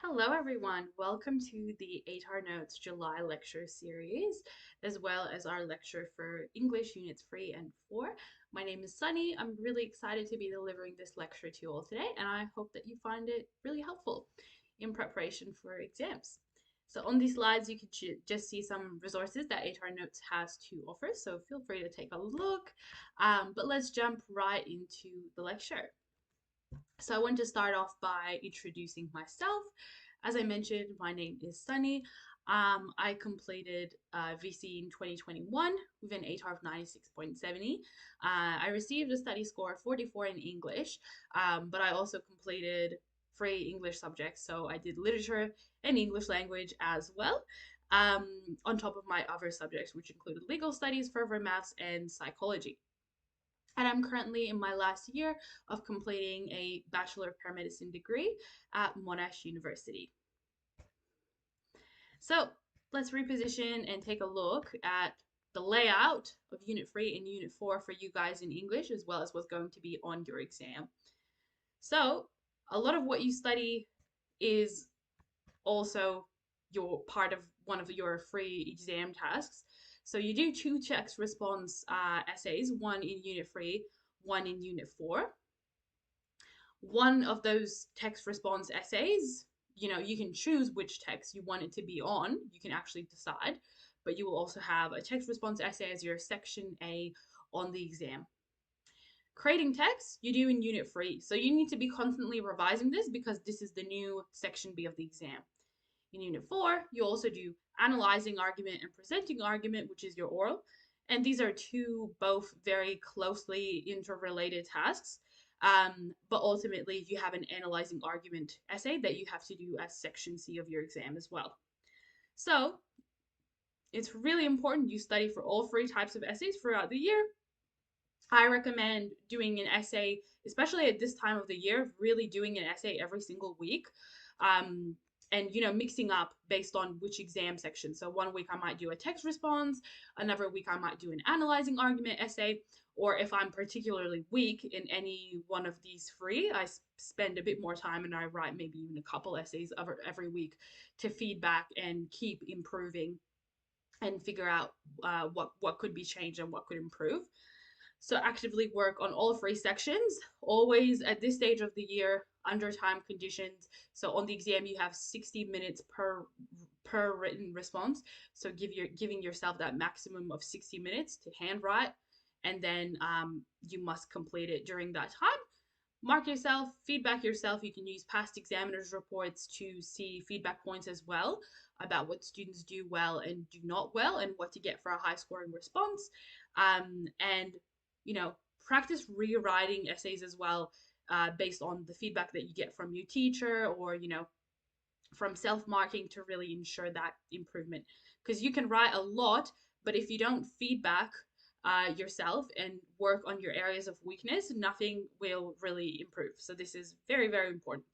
Hello, everyone. Welcome to the 8R Notes July lecture series, as well as our lecture for English Units 3 and 4. My name is Sunny. I'm really excited to be delivering this lecture to you all today, and I hope that you find it really helpful in preparation for exams. So on these slides, you can just see some resources that 8R Notes has to offer, so feel free to take a look. But let's jump right into the lecture. So I want to start off by introducing myself. As I mentioned, my name is Sunny. I completed VCE in 2021 with an ATAR of 96.70. I received a study score of 44 in English, but I also completed 3 English subjects. So I did literature and English language as well, on top of my other subjects, which included legal studies, further maths, and psychology. And I'm currently in my last year of completing a Bachelor of Paramedicine degree at Monash University. So let's reposition and take a look at the layout of Unit 3 and Unit 4 for you guys in English, as well as what's going to be on your exam. So a lot of what you study is also your part of one of your 3 exam tasks. So you do 2 text response essays, one in Unit 3, one in Unit 4. One of those text response essays, you can choose which text you want it to be on. You can actually decide, but you will also have a text response essay as your section A on the exam. Creating text, you do in Unit 3. So you need to be constantly revising this because this is the new section B of the exam. In Unit 4, you also do analyzing argument and presenting argument, which is your oral. And these are two both very closely interrelated tasks. But ultimately, you have an analyzing argument essay that you have to do as section C of your exam as well. So it's really important you study for all 3 types of essays throughout the year. I recommend doing an essay, especially at this time of the year, really doing an essay every single week. And mixing up based on which exam section. So one week I might do a text response, another week I might do an analyzing argument essay, or if I'm particularly weak in any one of these 3, I spend a bit more time and I write maybe even a couple essays every week to feedback and keep improving and figure out what could be changed and what could improve. So actively work on all 3 sections, always at this stage of the year under time conditions. So on the exam, you have 60 minutes per written response. So giving yourself that maximum of 60 minutes to handwrite, and then you must complete it during that time. Mark yourself, feedback yourself. You can use past examiners' reports to see feedback points as well about what students do well and do not well, and what to get for a high scoring response. And practice rewriting essays as well, based on the feedback that you get from your teacher, or from self-marking, to really ensure that improvement. Because you can write a lot, but if you don't feedback yourself and work on your areas of weakness, nothing will really improve. So this is very, very important.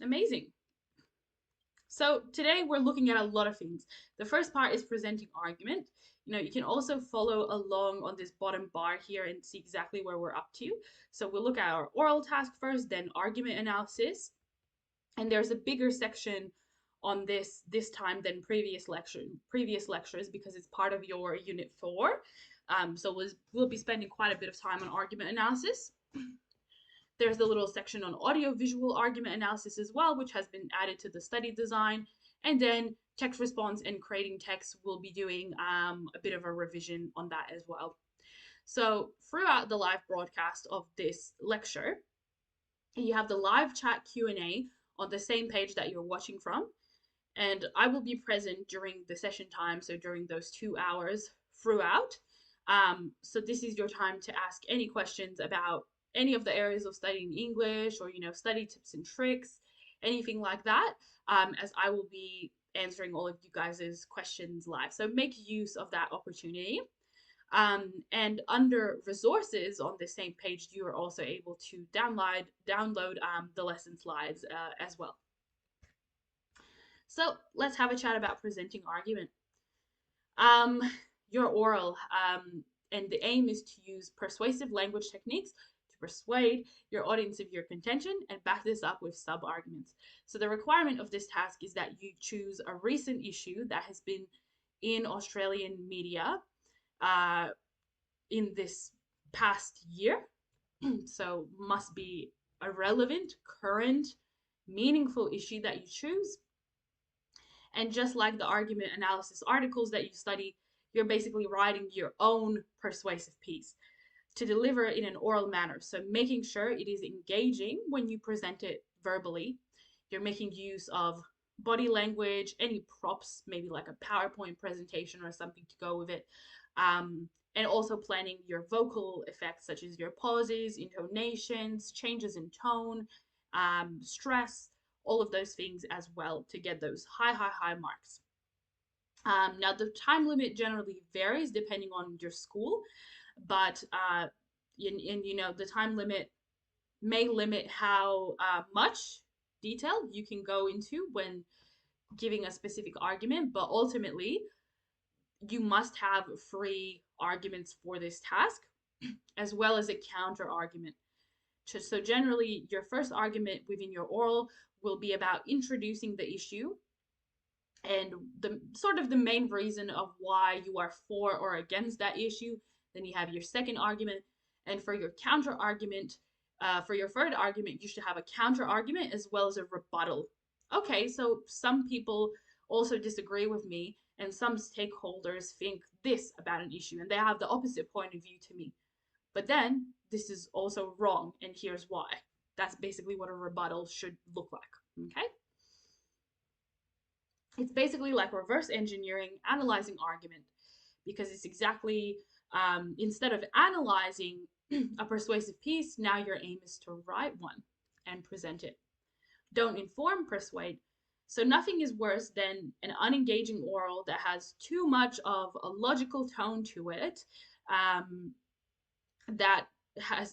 Amazing. So today we're looking at a lot of things. The first part is presenting argument. You can also follow along on this bottom bar here and see exactly where we're up to. So we'll look at our oral task first, then argument analysis. And there's a bigger section on this time than previous lectures because it's part of your Unit 4. So we'll be spending quite a bit of time on argument analysis. There's the little section on audio-visual argument analysis as well, which has been added to the study design. And then text response and creating text, we'll be doing a bit of a revision on that as well. So throughout the live broadcast of this lecture, you have the live chat Q&A on the same page that you're watching from. And I will be present during the session time, so during those 2 hours throughout. So this is your time to ask any questions about any of the areas of studying English, or study tips and tricks, anything like that, as I will be answering all of you guys' questions live. So make use of that opportunity. And under resources on the same page, you are also able to download the lesson slides as well. So let's have a chat about presenting argument. Your oral, and the aim is to use persuasive language techniques persuade your audience of your contention and back this up with sub-arguments. So the requirement of this task is that you choose a recent issue that has been in Australian media uh, in this past year. So must be a relevant, current, meaningful issue that you choose. And just like the argument analysis articles that you study, you're basically writing your own persuasive piece to deliver it in an oral manner. So making sure it is engaging when you present it verbally. You're making use of body language, any props, maybe like a PowerPoint presentation or something to go with it. And also planning your vocal effects, such as your pauses, intonations, changes in tone, stress, all of those things as well to get those high marks. Now, the time limit generally varies depending on your school, but the time limit may limit how much detail you can go into when giving a specific argument, but ultimately you must have 3 arguments for this task as well as a counter argument. So generally your first argument within your oral will be about introducing the issue and the sort of the main reason of why you are for or against that issue. Then you have your second argument, and for your counter argument, for your third argument, you should have a counter argument as well as a rebuttal. Okay, so some people also disagree with me, and some stakeholders think this about an issue, and they have the opposite point of view to me. But then this is also wrong, and here's why. That's basically what a rebuttal should look like. Okay? It's basically like reverse engineering, analyzing argument, because it's exactly instead of analyzing a persuasive piece, now your aim is to write one and present it. Don't inform, persuade. So nothing is worse than an unengaging oral that has too much of a logical tone to it, that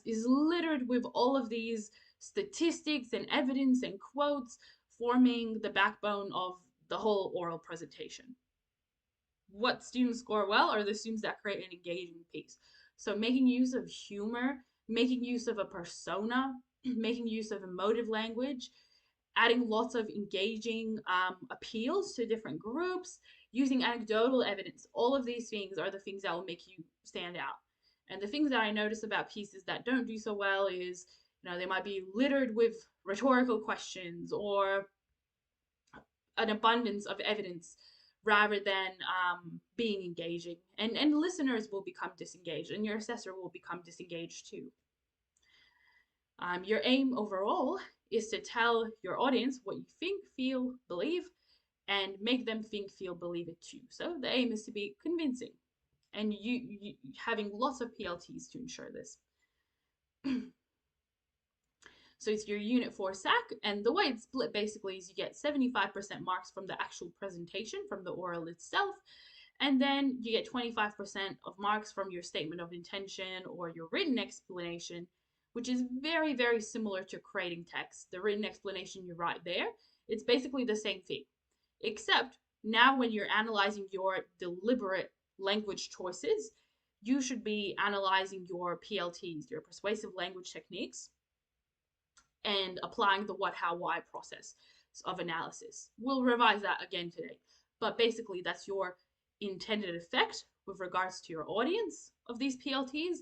is littered with all of these statistics and evidence and quotes forming the backbone of the whole oral presentation. What students score well are the students that create an engaging piece. So making use of humor, making use of a persona, making use of emotive language, adding lots of engaging appeals to different groups, using anecdotal evidence. All of these things are the things that will make you stand out. And the things that I notice about pieces that don't do so well is, they might be littered with rhetorical questions or an abundance of evidence rather than being engaging. And listeners will become disengaged, and your assessor will become disengaged too. Your aim overall is to tell your audience what you think, feel, believe, and make them think, feel, believe it too. So the aim is to be convincing, and you having lots of PLTs to ensure this. So it's your Unit 4 SAC, and the way it's split basically is you get 75% marks from the actual presentation, from the oral itself, and then you get 25% of marks from your statement of intention or your written explanation, which is very, very similar to creating text. The written explanation you write there, it's basically the same thing, except now when you're analyzing your deliberate language choices, you should be analyzing your PLTs, your persuasive language techniques, and applying the what, how, why process of analysis. We'll revise that again today. But basically, that's your intended effect with regards to your audience of these PLTs,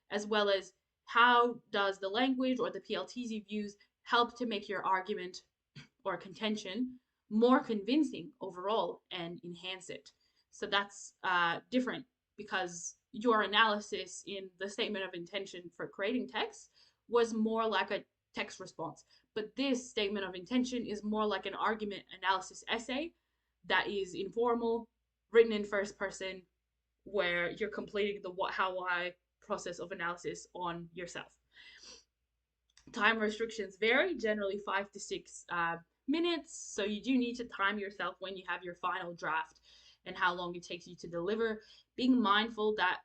as well as how does the language or the PLTs you've used help to make your argument or contention more convincing overall and enhance it. So that's different, because your analysis in the statement of intention for creating text was more like a text response. But this statement of intention is more like an argument analysis essay that is informal, written in first person, where you're completing the what, how, why process of analysis on yourself. Time restrictions vary, generally 5 to 6 minutes. So you do need to time yourself when you have your final draft and how long it takes you to deliver. Being mindful that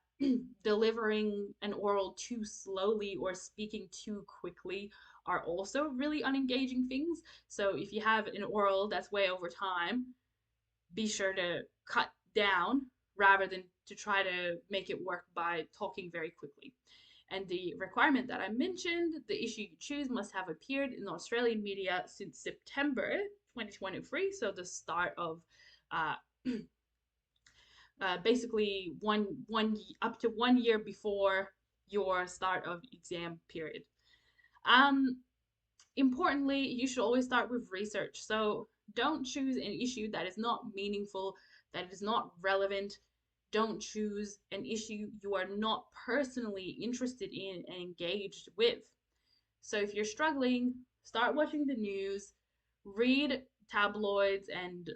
delivering an oral too slowly or speaking too quickly are also really unengaging things. So if you have an oral that's way over time, be sure to cut down rather than to try to make it work by talking very quickly. And the requirement that I mentioned, the issue you choose must have appeared in the Australian media since September 2023, so the start of uh, basically up to 1 year before your start of exam period. Um, Importantly, you should always start with research. So don't choose an issue that is not meaningful, that is not relevant. Don't choose an issue you are not personally interested in and engaged with. So if you're struggling, start watching the news, read tabloids and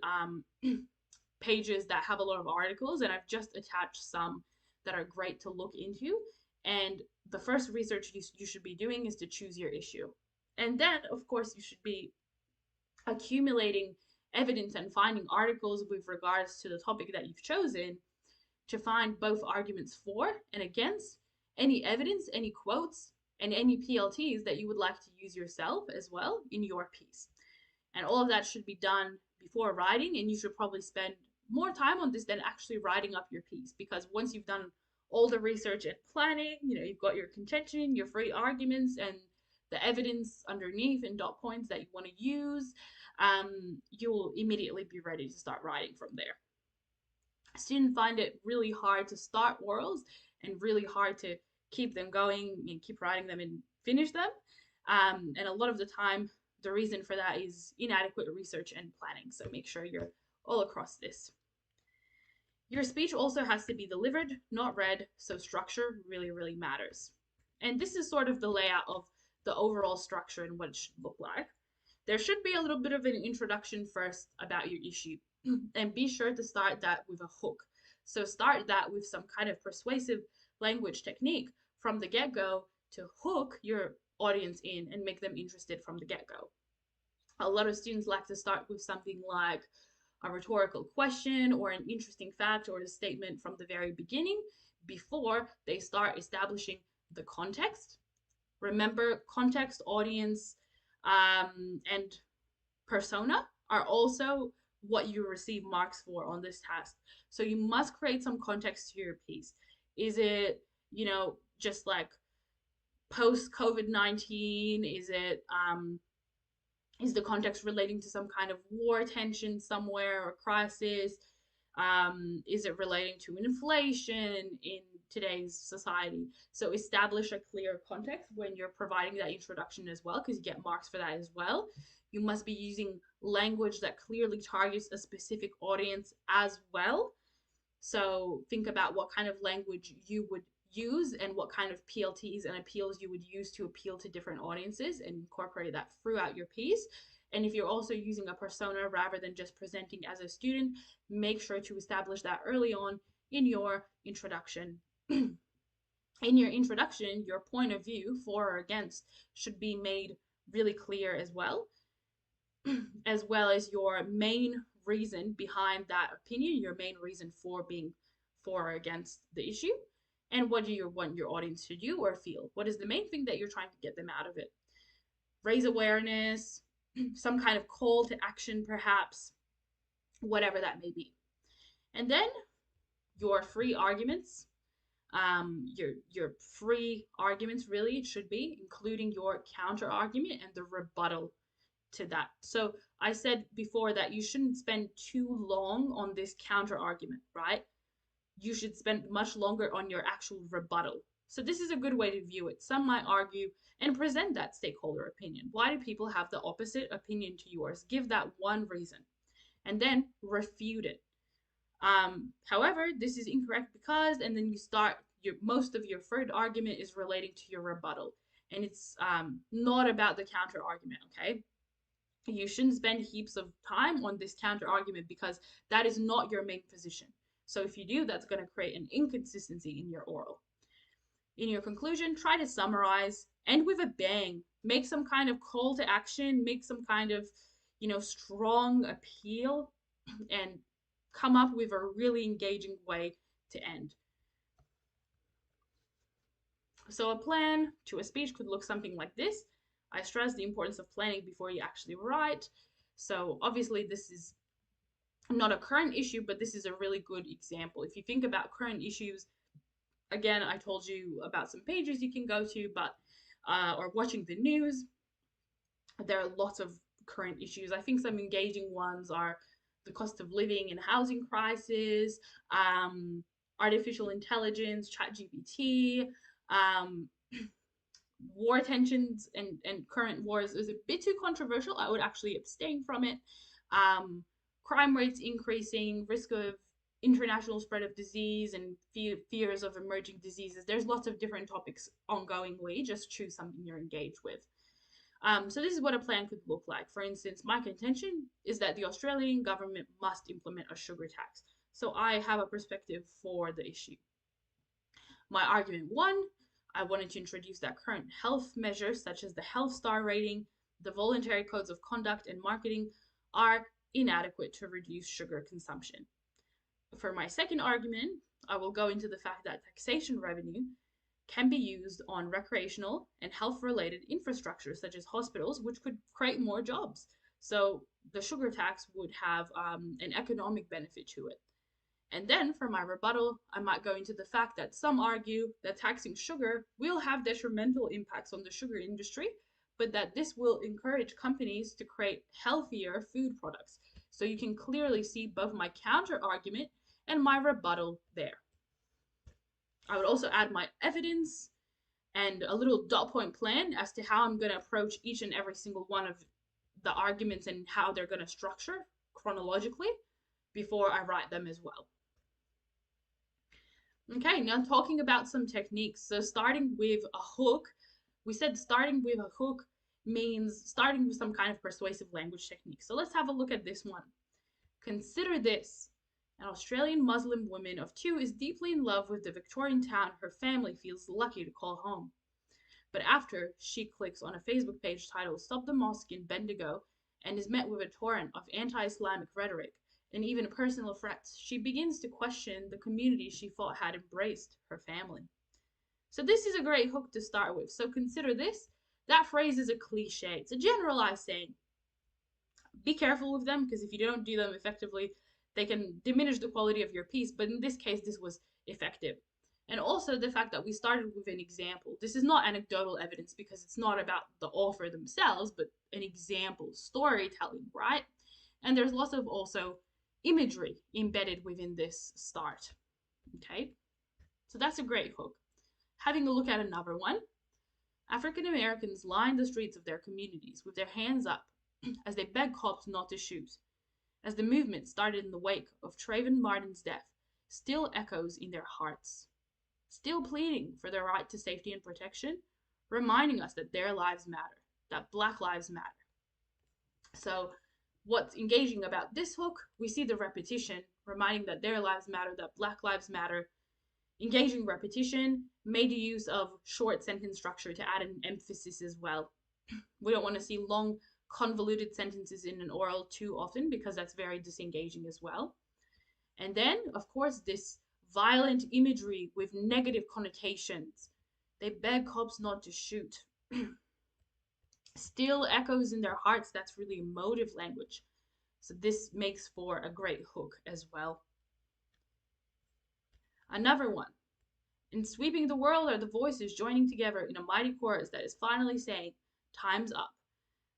pages that have a lot of articles, and I've just attached some that are great to look into. And the first research you should be doing is to choose your issue. And then, of course, you should be accumulating evidence and finding articles with regards to the topic that you've chosen to find both arguments for and against, any evidence, any quotes, and any PLTs that you would like to use yourself as well in your piece. And all of that should be done before writing, and you should probably spend more time on this than actually writing up your piece, because once you've done all the research and planning, you've got your contention, your free arguments, and the evidence underneath and dot points that you want to use, you'll immediately be ready to start writing from there. Students find it really hard to start orals and really hard to keep them going and keep writing them and finish them. And a lot of the time, the reason for that is inadequate research and planning. So make sure you're all across this. Your speech also has to be delivered, not read, so structure really, really matters. And this is sort of the layout of the overall structure and what it should look like. There should be a little bit of an introduction first about your issue, and be sure to start that with a hook. So start that with some kind of persuasive language technique from the get-go to hook your audience in and make them interested from the get-go. A lot of students like to start with something like a rhetorical question or an interesting fact or a statement from the very beginning before they start establishing the context. Remember, context, audience, and persona are also what you receive marks for on this test. So you must create some context to your piece. Is it, just like post COVID-19? Is the context relating to some kind of war tension somewhere or crisis? Is it relating to inflation in today's society? So establish a clear context when you're providing that introduction as well, because you get marks for that as well. You must be using language that clearly targets a specific audience as well. So think about what kind of language you would use and what kind of PLTs and appeals you would use to appeal to different audiences, and incorporate that throughout your piece. And if you're also using a persona rather than just presenting as a student, make sure to establish that early on in your introduction. In your introduction, your point of view for or against should be made really clear as well as your main reason behind that opinion, your main reason for being for or against the issue, and what do you want your audience to do or feel? What is the main thing that you're trying to get them out of it? Raise awareness, some kind of call to action, perhaps, whatever that may be. And then your free arguments, your free arguments really should be including your counter argument and the rebuttal to that. So I said before that you shouldn't spend too long on this counter argument, right? You should spend much longer on your actual rebuttal. So this is a good way to view it. Some might argue and present that stakeholder opinion. Why do people have the opposite opinion to yours? Give that one reason and then refute it. However, this is incorrect because, and then you start most of your third argument is relating to your rebuttal, and it's not about the counter argument, okay? You shouldn't spend heaps of time on this counter argument because that is not your main position. So if you do, that's going to create an inconsistency in your oral. In your conclusion, try to summarize, end with a bang. Make some kind of call to action, make some kind of, strong appeal, and come up with a really engaging way to end. So a plan to a speech could look something like this. I stress the importance of planning before you actually write. So obviously this is not a current issue, but this is a really good example. If you think about current issues again, I told you about some pages you can go to, but or watching the news. There are lots of current issues. I think some engaging ones are the cost of living and housing crisis, um, artificial intelligence, ChatGPT, um, war tensions and current wars is a bit too controversial. I would actually abstain from it. Um, Crime rates increasing, risk of international spread of disease and fears of emerging diseases. There's lots of different topics ongoingly. Just choose something you're engaged with. So this is what a plan could look like. For instance, my contention is that the Australian government must implement a sugar tax. So I have a perspective for the issue. My argument one, I wanted to introduce that current health measures such as the health star rating, the voluntary codes of conduct and marketing are inadequate to reduce sugar consumption. For my second argument, I will go into the fact that taxation revenue can be used on recreational and health related infrastructure such as hospitals, which could create more jobs. So the sugar tax would have an economic benefit to it. And then for my rebuttal, I might go into the fact that some argue that taxing sugar will have detrimental impacts on the sugar industry, but that this will encourage companies to create healthier food products. So you can clearly see both my counter argument and my rebuttal there. I would also add my evidence and a little dot point plan as to how I'm going to approach each and every single one of the arguments and how they're going to structure chronologically before I write them as well. Okay, now talking about some techniques. So starting with a hook, we said starting with a hook means starting with some kind of persuasive language technique. So let's have a look at this one. Consider this. An Australian Muslim woman of 2 is deeply in love with the Victorian town her family feels lucky to call home. But after she clicks on a Facebook page titled Stop the Mosque in Bendigo and is met with a torrent of anti-Islamic rhetoric and even personal threats, she begins to question the community she thought had embraced her family. So this is a great hook to start with. So consider this. That phrase is a cliche. It's a generalized saying. Be careful with them because if you don't do them effectively, they can diminish the quality of your piece. But in this case, this was effective. And also the fact that we started with an example. This is not anecdotal evidence because it's not about the author themselves, but an example, storytelling, right? And there's lots of also imagery embedded within this start. Okay, so that's a great hook. Having a look at another one. African Americans line the streets of their communities with their hands up as they beg cops not to shoot. As the movement started in the wake of Trayvon Martin's death, still echoes in their hearts. Still pleading for their right to safety and protection, reminding us that their lives matter, that Black lives matter. So what's engaging about this hook, we see the repetition, reminding that their lives matter, that Black lives matter. Engaging repetition, made use of short sentence structure to add an emphasis as well. We don't want to see long, convoluted sentences in an oral too often because that's very disengaging as well. And then, of course, this violent imagery with negative connotations. They beg cops not to shoot. Still echoes in their hearts. That's really emotive language. So this makes for a great hook as well. Another one. In sweeping the world are the voices joining together in a mighty chorus that is finally saying, time's up.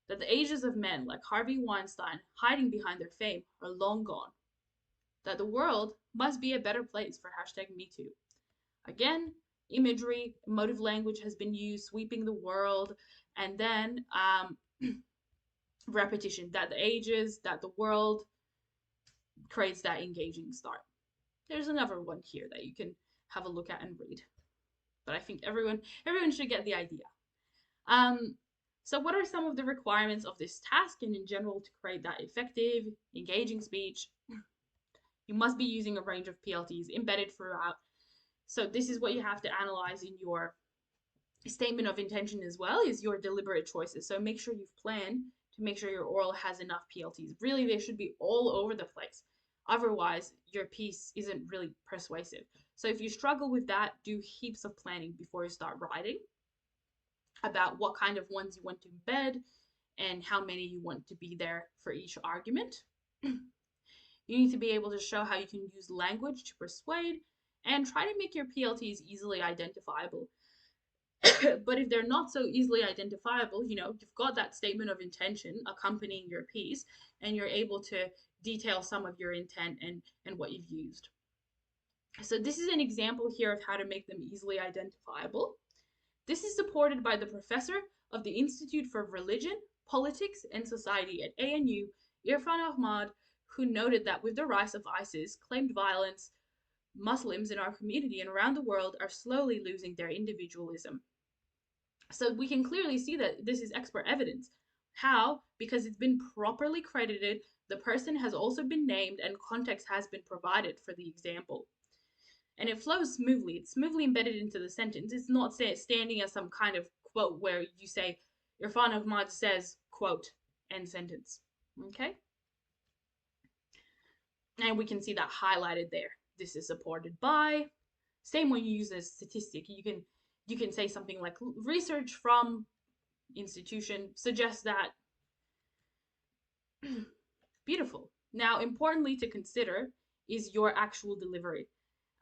That the ages of men like Harvey Weinstein hiding behind their fame are long gone. That the world must be a better place for #MeToo. Again, imagery, emotive language has been used, sweeping the world, and then repetition, that the ages, that the world creates that engaging start. There's another one here that you can have a look at and read. But I think everyone should get the idea. So what are some of the requirements of this task and in general to create that effective, engaging speech? You must be using a range of PLTs embedded throughout. So this is what you have to analyze in your statement of intention as well, is your deliberate choices. So make sure you've planned to make sure your oral has enough PLTs. Really, they should be all over the place. Otherwise, your piece isn't really persuasive. So if you struggle with that, do heaps of planning before you start writing about what kind of ones you want to embed and how many you want to be there for each argument. You need to be able to show how you can use language to persuade and try to make your PLTs easily identifiable. But if they're not so easily identifiable, you've got that statement of intention accompanying your piece, and you're able to detail some of your intent and what you've used. So this is an example here of how to make them easily identifiable. This is supported by the professor of the Institute for Religion, Politics, and Society at ANU, Irfan Ahmad, who noted that with the rise of ISIS claimed violence, Muslims in our community and around the world are slowly losing their individualism. So we can clearly see that this is expert evidence. How? Because it's been properly credited, the person has also been named, and context has been provided for the example. And it flows smoothly. It's smoothly embedded into the sentence. It's not standing as some kind of quote where you say, Irfan Ahmad says, quote, end sentence. Okay? And we can see that highlighted there. This is supported by. Same when you use a statistic. You can say something like research from institution suggests that. Beautiful. Now, importantly to consider is your actual delivery.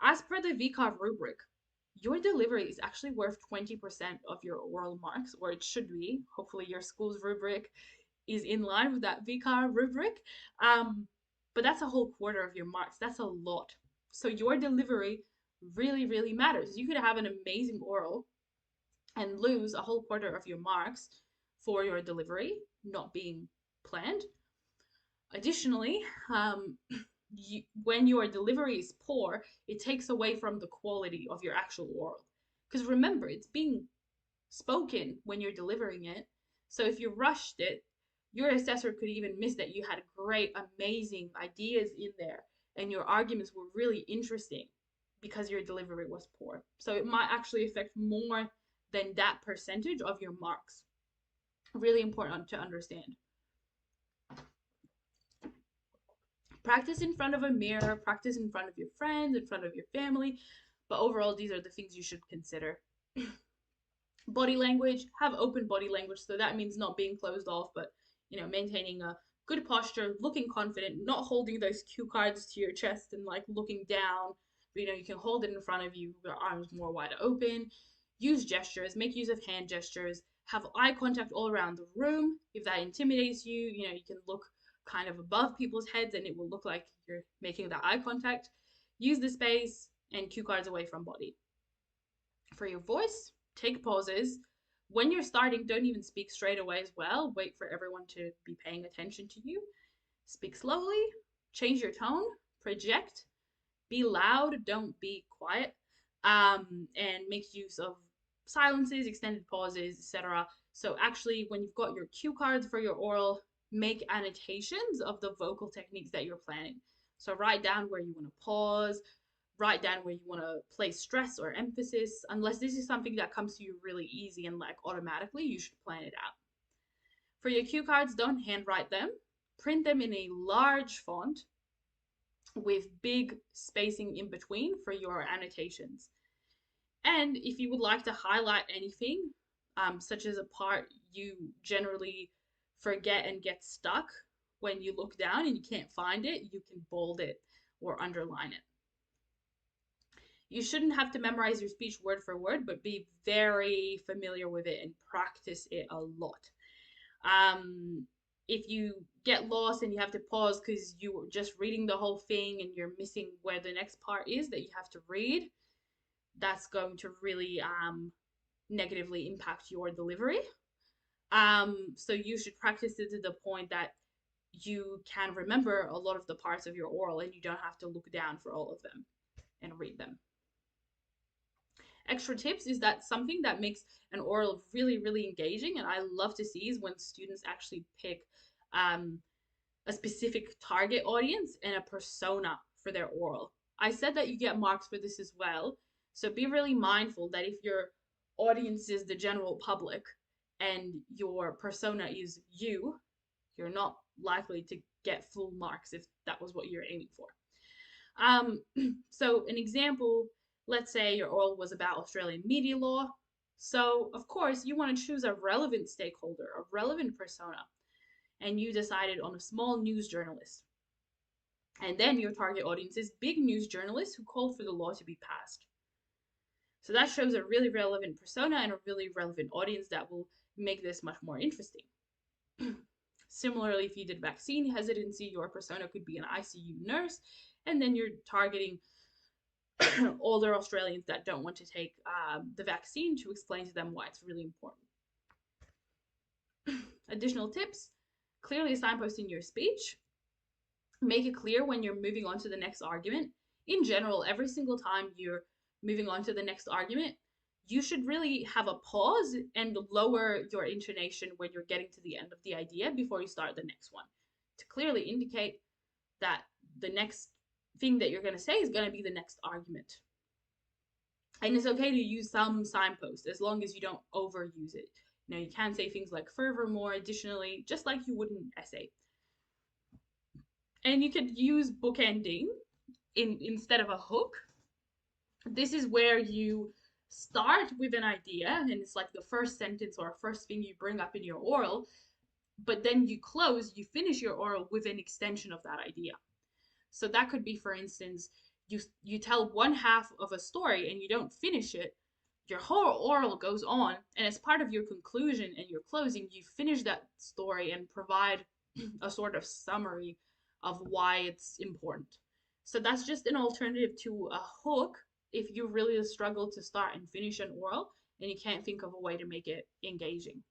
As per the VCA rubric, your delivery is actually worth 20% of your oral marks, or it should be. Hopefully your school's rubric is in line with that VCA rubric. But that's a whole quarter of your marks. That's a lot. So your delivery really, really matters. You could have an amazing oral and lose a whole quarter of your marks for your delivery not being planned. Additionally, when your delivery is poor, it takes away from the quality of your actual oral. Because remember, it's being spoken when you're delivering it. So if you rushed it, your assessor could even miss that you had great, amazing ideas in there and your arguments were really interesting because your delivery was poor. So it might actually affect more than that percentage of your marks. Really important to understand. Practice in front of a mirror, practice in front of your friends, in front of your family, but overall, these are the things you should consider. Body language, have open body language, so that means not being closed off, but maintaining a good posture, looking confident, not holding those cue cards to your chest and like looking down, but you can hold it in front of you, your arms more wide open. Use gestures, make use of hand gestures, have eye contact all around the room. If that intimidates you, you can look kind of above people's heads and it will look like you're making that eye contact. Use the space and cue cards away from body. For your voice, take pauses. When you're starting, don't even speak straight away as well. Wait for everyone to be paying attention to you. Speak slowly, change your tone, project, be loud, don't be quiet, and make use of silences, extended pauses, etc. So actually, when you've got your cue cards for your oral, make annotations of the vocal techniques that you're planning. So write down where you want to pause, write down where you want to place stress or emphasis. Unless this is something that comes to you really easy and like automatically, you should plan it out. For your cue cards, don't handwrite them. Print them in a large font with big spacing in between for your annotations. And if you would like to highlight anything, such as a part you generally forget and get stuck when you look down and you can't find it, you can bold it or underline it. You shouldn't have to memorize your speech word for word, but be very familiar with it and practice it a lot. If you get lost and you have to pause because you were just reading the whole thing and you're missing where the next part is that you have to read, that's going to really negatively impact your delivery. So you should practice it to the point that you can remember a lot of the parts of your oral and you don't have to look down for all of them and read them. Extra tips is that something that makes an oral really, really engaging, and I love to see, is when students actually pick a specific target audience and a persona for their oral. I said that you get marks for this as well, so be really mindful that if your audience is the general public and your persona is you're not likely to get full marks if that was what you're aiming for. So an example, let's say your oral was about Australian media law. So of course you want to choose a relevant stakeholder, a relevant persona, and you decided on a small news journalist. And then your target audience is big news journalists who called for the law to be passed. So that shows a really relevant persona and a really relevant audience that will make this much more interesting. Similarly, if you did vaccine hesitancy, your persona could be an ICU nurse, and then you're targeting older Australians that don't want to take the vaccine to explain to them why it's really important. Additional tips: clearly signpost in your speech. Make it clear when you're moving on to the next argument. In general, every single time you're moving on to the next argument, you should really have a pause and lower your intonation when you're getting to the end of the idea before you start the next one, to clearly indicate that the next thing that you're going to say is going to be the next argument. And it's okay to use some signpost as long as you don't overuse it. You know, you can say things like furthermore, additionally, just like you would in an essay. And you could use bookending instead of a hook. This is where you start with an idea, and it's like the first sentence or first thing you bring up in your oral, but then you finish your oral with an extension of that idea. So that could be, for instance, you tell one half of a story and you don't finish it, your whole oral goes on, and as part of your conclusion and your closing, you finish that story and provide a sort of summary of why it's important. So that's just an alternative to a hook if you really struggle to start and finish an oral and you can't think of a way to make it engaging.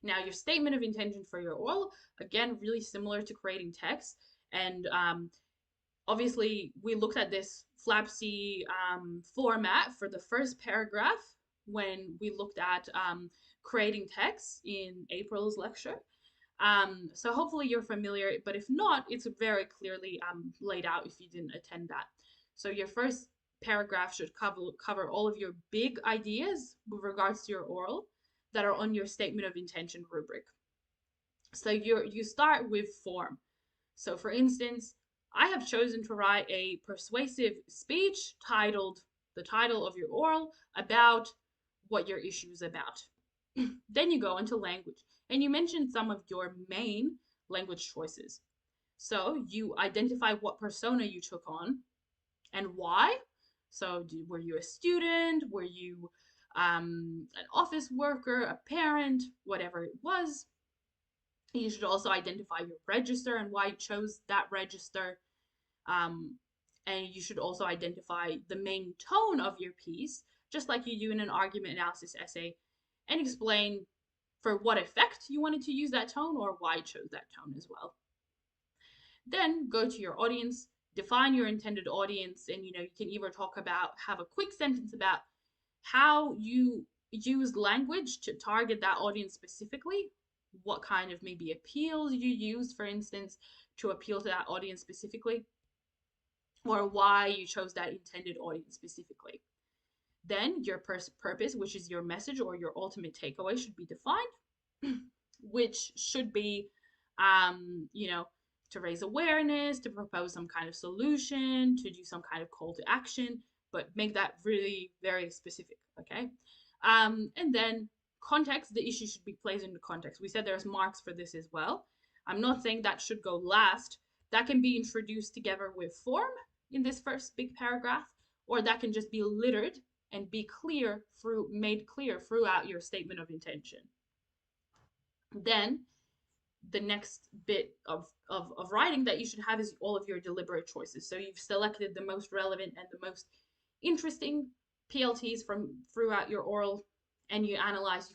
Now, your statement of intention for your oral, again, really similar to creating text. And obviously, we looked at this FLAPC format for the first paragraph when we looked at creating text in April's lecture. So hopefully you're familiar, but if not, it's very clearly laid out if you didn't attend that. So your first paragraph should cover all of your big ideas with regards to your oral that are on your statement of intention rubric. So you start with form. So for instance, I have chosen to write a persuasive speech titled, the title of your oral, about what your issue is about. Then you go into language, and you mention some of your main language choices. So you identify what persona you took on and why. So were you a student? Were you an office worker, a parent, whatever it was? You should also identify your register and why you chose that register. And you should also identify the main tone of your piece, just like you do in an argument analysis essay, and explain for what effect you wanted to use that tone or why you chose that tone as well. Then go to your audience, define your intended audience, and you can either have a quick sentence about how you use language to target that audience specifically, what kind of maybe appeals you used, for instance, to appeal to that audience specifically, or why you chose that intended audience specifically. Then your purpose, which is your message or your ultimate takeaway, should be defined, which should be, to raise awareness, to propose some kind of solution, to do some kind of call to action, but make that really very specific, okay? And then context, the issue should be placed into context. We said there's marks for this as well. I'm not saying that should go last. That can be introduced together with form in this first big paragraph, or that can just be littered and be made clear throughout your statement of intention. Then the next bit of writing that you should have is all of your deliberate choices. So you've selected the most relevant and the most interesting PLTs from throughout your oral, and you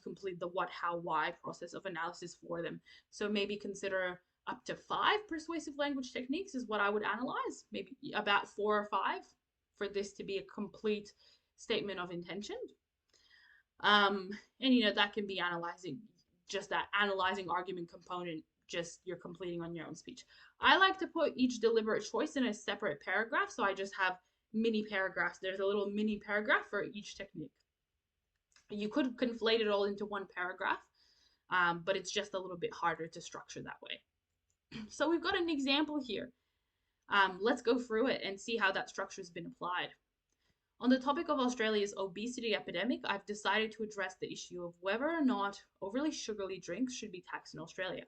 complete the what, how, why process of analysis for them. So maybe consider up to 5 persuasive language techniques is what I would analyze, maybe about 4 or 5 for this to be a complete statement of intention. And that can be analyzing argument component, just you're completing on your own speech. I like to put each deliberate choice in a separate paragraph, so I just have mini paragraphs. There's a little mini paragraph for each technique. You could conflate it all into one paragraph, but it's just a little bit harder to structure that way. So we've got an example here. Let's go through it and see how that structure has been applied. On the topic of Australia's obesity epidemic, I've decided to address the issue of whether or not overly sugary drinks should be taxed in Australia.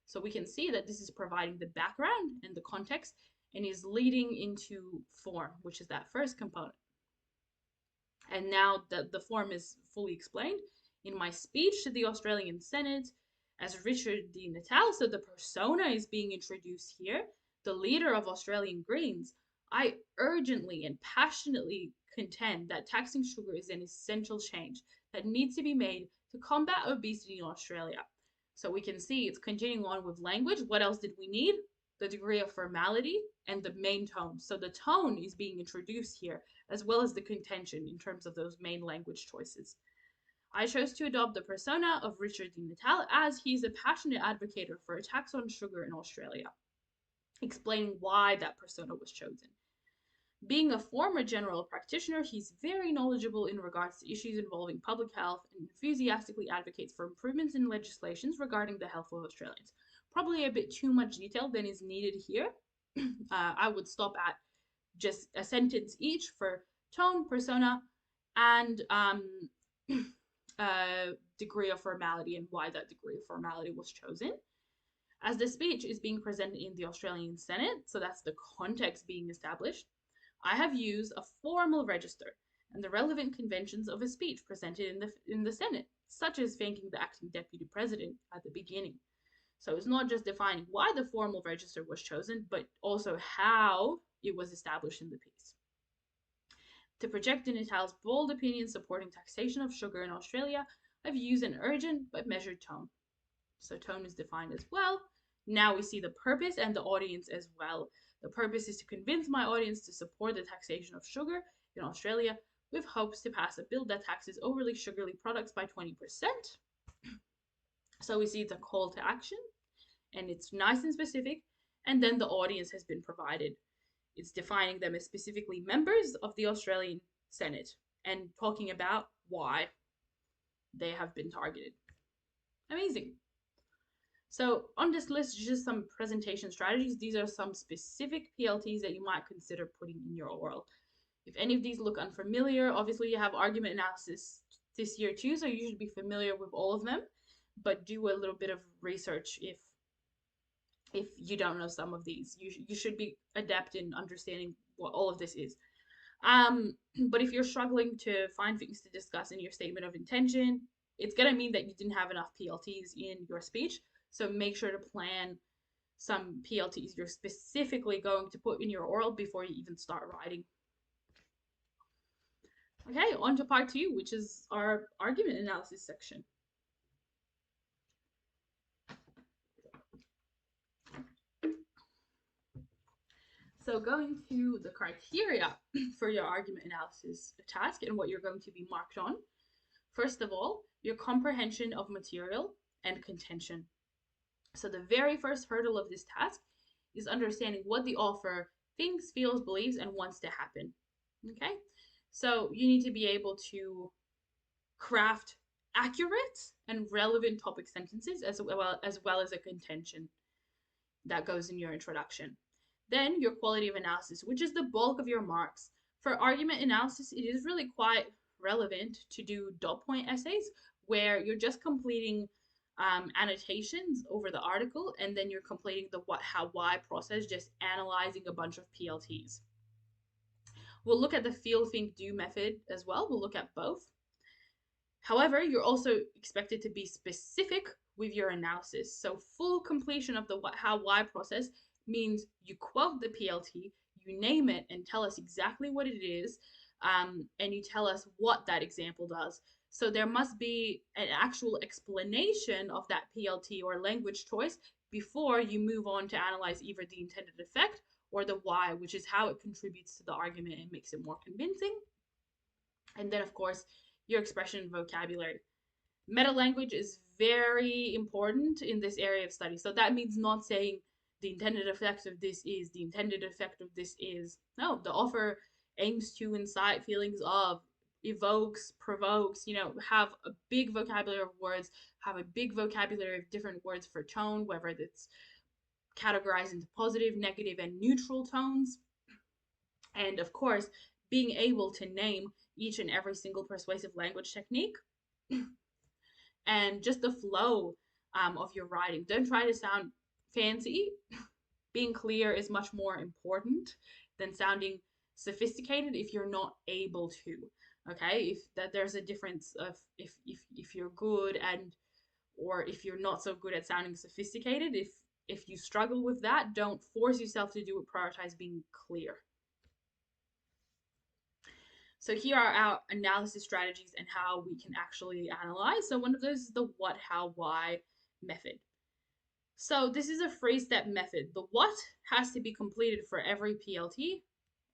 So we can see that this is providing the background and the context and is leading into form, which is that first component. And now that the form is fully explained, in my speech to the Australian Senate, as Richard D. Natal, so the persona is being introduced here, the leader of Australian Greens, I urgently and passionately contend that taxing sugar is an essential change that needs to be made to combat obesity in Australia. So we can see it's continuing on with language. What else did we need? The degree of formality and the main tone. So the tone is being introduced here, as well as the contention in terms of those main language choices. I chose to adopt the persona of Richard D. Natal as he's a passionate advocate for a tax on sugar in Australia, explaining why that persona was chosen. Being a former general practitioner, he's very knowledgeable in regards to issues involving public health and enthusiastically advocates for improvements in legislations regarding the health of Australians. Probably a bit too much detail than is needed here. I would stop at just a sentence each for tone, persona, and degree of formality and why that degree of formality was chosen. As the speech is being presented in the Australian Senate, so that's the context being established, I have used a formal register and the relevant conventions of a speech presented in the Senate, such as thanking the acting deputy president at the beginning. So it's not just defining why the formal register was chosen, but also how it was established in the piece. To project Natal's bold opinions supporting taxation of sugar in Australia, I've used an urgent but measured tone. So tone is defined as well. Now we see the purpose and the audience as well. The purpose is to convince my audience to support the taxation of sugar in Australia with hopes to pass a bill that taxes overly sugary products by 20%. So we see it's a call to action and it's nice and specific. And then the audience has been provided. It's defining them as specifically members of the Australian Senate and talking about why they have been targeted. Amazing. So on this list, just some presentation strategies. These are some specific PLTs that you might consider putting in your oral. If any of these look unfamiliar, obviously you have argument analysis this year too, so you should be familiar with all of them, but do a little bit of research if you don't know some of these. You should be adept in understanding what all of this is. But if you're struggling to find things to discuss in your statement of intention, it's going to mean that you didn't have enough PLTs in your speech. So make sure to plan some PLTs you're specifically going to put in your oral before you even start writing. Okay, on to part 2, which is our argument analysis section. So going to the criteria for your argument analysis task and what you're going to be marked on. First of all, your comprehension of material and contention. So the very first hurdle of this task is understanding what the author thinks, feels, believes, and wants to happen. Okay? So you need to be able to craft accurate and relevant topic sentences as well as a contention that goes in your introduction. Then your quality of analysis, which is the bulk of your marks. For argument analysis, it is really quite relevant to do dot point essays where you're just completing annotations over the article and then you're completing the what, how, why process, just analyzing a bunch of PLTs. We'll look at the feel, think, do method as well. We'll look at both. However, you're also expected to be specific with your analysis. So full completion of the what, how, why process means you quote the PLT, you name it and tell us exactly what it is, and you tell us what that example does. So there must be an actual explanation of that PLT or language choice before you move on to analyze either the intended effect or the why, which is how it contributes to the argument and makes it more convincing. And then, of course, your expression and vocabulary. Meta language is very important in this area of study. So that means not saying the intended effect of this is, the intended effect of this is. No, the author aims to incite feelings of, evokes, provokes, have a big vocabulary of words, have a big vocabulary of different words for tone, whether it's categorized into positive, negative, and neutral tones. And of course, being able to name each and every single persuasive language technique and just the flow of your writing. Don't try to sound fancy. Being clear is much more important than sounding sophisticated if you're not able to. Okay, if that there's a difference of if you're good and or if you're not so good at sounding sophisticated, if you struggle with that, don't force yourself to do it. Prioritize being clear. So here are our analysis strategies and how we can actually analyze. So one of those is the what, how, why method. So this is a three-step method. The what has to be completed for every PLT,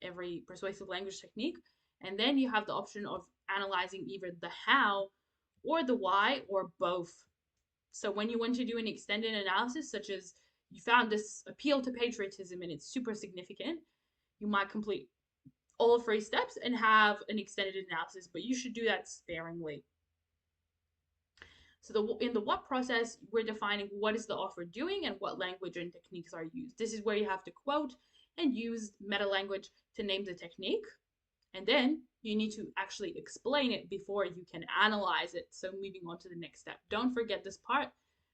every persuasive language technique, and then you have the option of analyzing either the how or the why or both. So when you want to do an extended analysis, such as you found this appeal to patriotism and it's super significant, you might complete all three steps and have an extended analysis, but you should do that sparingly. So in the what process, we're defining what is the author doing and what language and techniques are used. This is where you have to quote and use meta language to name the technique. And then you need to actually explain it before you can analyze it. So moving on to the next step. Don't forget this part.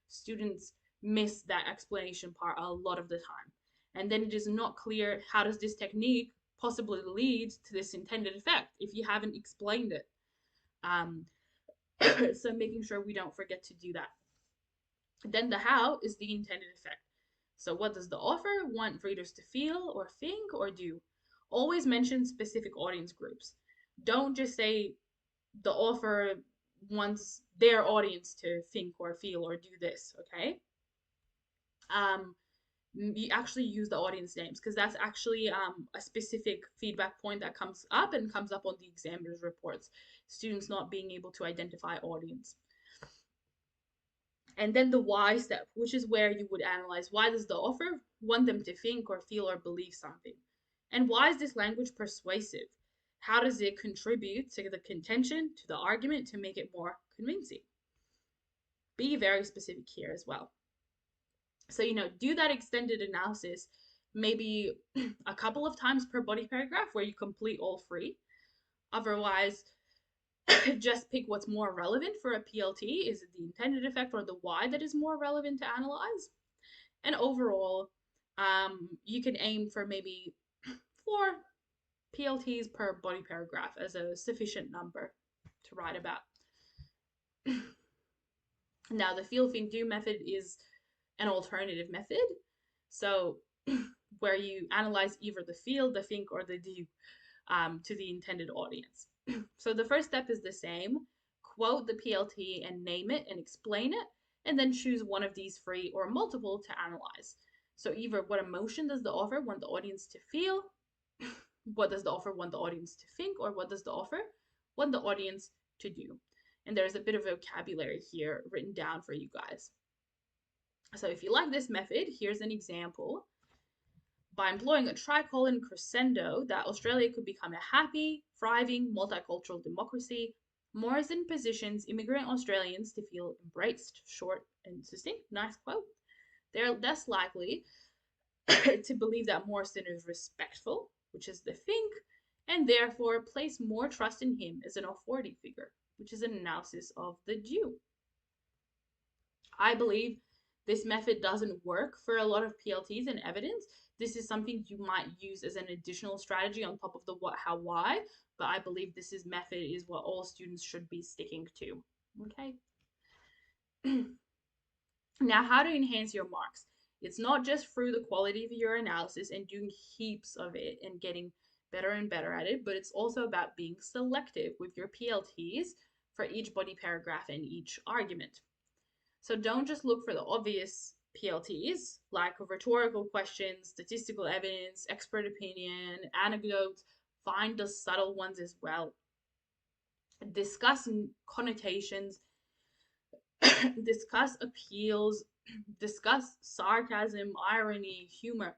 Students miss that explanation part a lot of the time. And then it is not clear how does this technique possibly lead to this intended effect if you haven't explained it. So making sure we don't forget to do that. Then the how is the intended effect. So what does the author want readers to feel or think or do? Always mention specific audience groups. Don't just say the author wants their audience to think or feel or do this, okay? You actually use the audience names because that's actually a specific feedback point that comes up on the examiner's reports. Students not being able to identify audience. And then the why step, which is where you would analyze why does the author want them to think or feel or believe something? And why is this language persuasive? How does it contribute to the contention, to the argument, to make it more convincing? Be very specific here as well. So, do that extended analysis maybe a couple of times per body paragraph where you complete all three. Otherwise, just pick what's more relevant for a PLT. Is it the intended effect or the why that is more relevant to analyze? And overall, you can aim for maybe 4 PLTs per body paragraph as a sufficient number to write about. Now, the feel, think, do method is an alternative method. So where you analyze either the feel, the think, or the do to the intended audience. So the first step is the same. Quote the PLT and name it and explain it, and then choose one of these three or multiple to analyze. So either what emotion does the author want the audience to feel, what does the author want the audience to think, or what does the author want the audience to do? And there's a bit of vocabulary here written down for you guys. So if you like this method, here's an example. By employing a tricolon crescendo, that Australia could become a happy, thriving, multicultural democracy, Morrison positions immigrant Australians to feel embraced. Short and succinct, nice quote. They're less likely to believe that Morrison is respectful, which is the think, and therefore place more trust in him as an authority figure, which is an analysis of the do. I believe this method doesn't work for a lot of PLTs and evidence. This is something you might use as an additional strategy on top of the what, how, why, but I believe this method is what all students should be sticking to. Okay. Now, how to enhance your marks. It's not just through the quality of your analysis and doing heaps of it and getting better and better at it, but it's also about being selective with your PLTs for each body paragraph and each argument. So don't just look for the obvious PLTs like rhetorical questions, statistical evidence, expert opinion, anecdotes. Find the subtle ones as well. Discuss connotations, discuss appeals, discuss sarcasm, irony, humor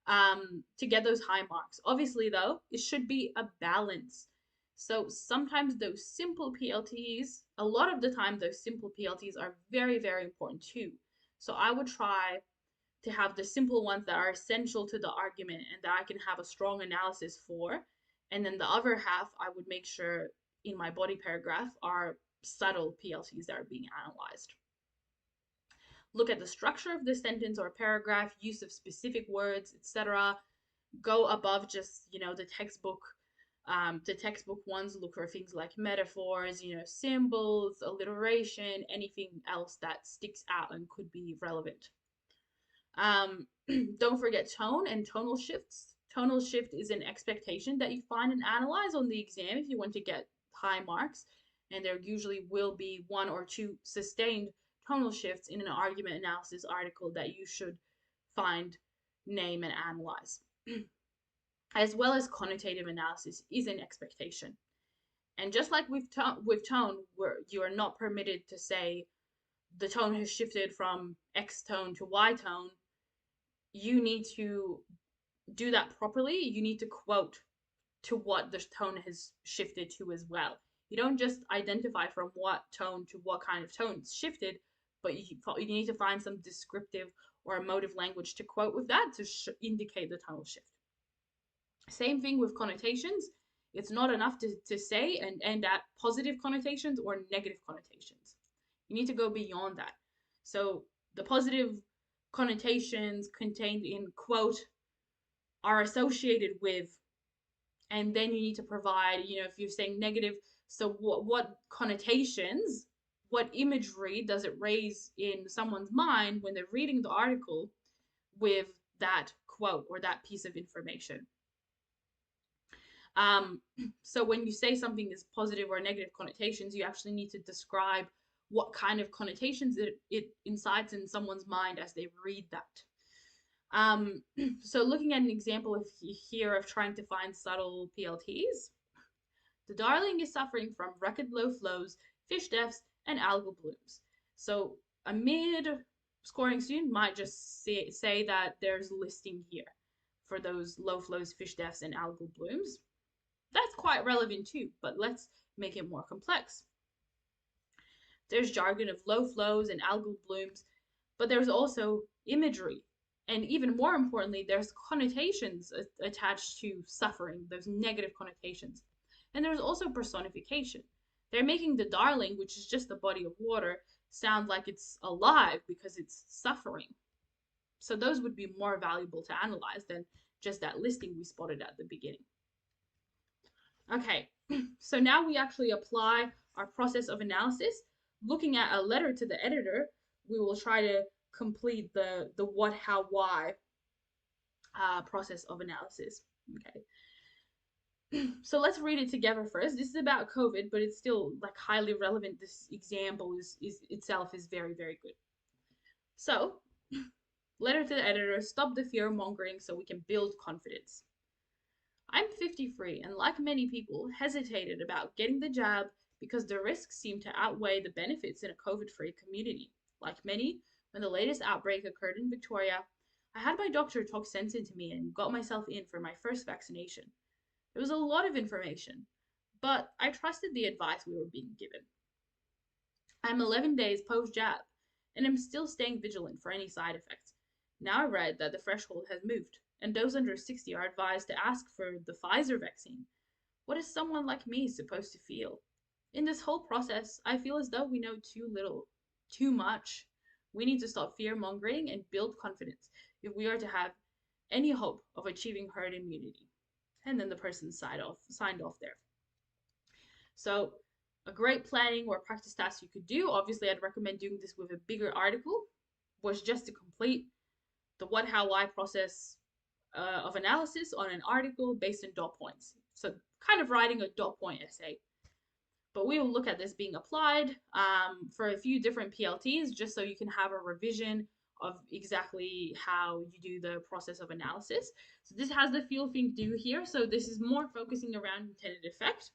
to get those high marks. Obviously, though, it should be a balance. So sometimes those simple PLTs, a lot of the time, those simple PLTs are very, very important too. So I would try to have the simple ones that are essential to the argument and that I can have a strong analysis for. And then the other half, I would make sure in my body paragraph are subtle PLTs that are being analyzed. Look at the structure of the sentence or paragraph, use of specific words, etc. Go above just, the textbook ones. Look for things like metaphors, symbols, alliteration, anything else that sticks out and could be relevant. Don't forget tone and tonal shifts. Tonal shift is an expectation that you find and analyze on the exam if you want to get high marks, and there usually will be one or two sustained tonal shifts in an argument analysis article that you should find, name, and analyze. As well as connotative analysis is an expectation. And just like with tone, where you are not permitted to say the tone has shifted from X tone to Y tone, you need to do that properly. You need to quote to what the tone has shifted to as well. You don't just identify from what tone to what kind of tone it's shifted, but you need to find some descriptive or emotive language to quote with that to indicate the tonal shift. Same thing with connotations. It's not enough to say and end at positive connotations or negative connotations. You need to go beyond that. So the positive connotations contained in quote are associated with, and then you need to provide, if you're saying negative, so what connotations, what imagery does it raise in someone's mind when they're reading the article with that quote or that piece of information. So when you say something is positive or negative connotations, you actually need to describe what kind of connotations it incites in someone's mind as they read that. So looking at an example of here of trying to find subtle PLTs, the Darling is suffering from record low flows, fish deaths, and algal blooms. So a mid-scoring student might just say that there's listing here for those low flows, fish deaths, and algal blooms. That's quite relevant too, but let's make it more complex. There's jargon of low flows and algal blooms, but there's also imagery. And even more importantly, there's connotations attached to suffering. There's negative connotations. And there's also personification. They're making the Darling, which is just a body of water, sound like it's alive because it's suffering. So those would be more valuable to analyze than just that listing we spotted at the beginning. Okay, so now we actually apply our process of analysis. Looking at a letter to the editor, we will try to complete the what, how, why process of analysis. Okay, so let's read it together first. This is about COVID, but it's still like highly relevant. This example is itself is very, very good. So, letter to the editor, stop the fear mongering so we can build confidence. I'm 53 and, like many people, hesitated about getting the jab because the risks seem to outweigh the benefits in a COVID-free community. Like many, when the latest outbreak occurred in Victoria, I had my doctor talk sense into me and got myself in for my first vaccination. There was a lot of information, but I trusted the advice we were being given. I'm 11 days post-jab and am still staying vigilant for any side effects. Now I read that the threshold has moved, and those under 60 are advised to ask for the Pfizer vaccine. What is someone like me supposed to feel? In this whole process, I feel as though we know too little, too much. We need to stop fear-mongering and build confidence if we are to have any hope of achieving herd immunity. And then the person signed off there. So a great planning or practice task you could do, obviously I'd recommend doing this with a bigger article, was just to complete the what, how, why process of analysis on an article based on dot points. So kind of writing a dot point essay. But we will look at this being applied for a few different PLTs just so you can have a revision of exactly how you do the process of analysis. So this has the feel, think, do here. So this is more focusing around intended effect,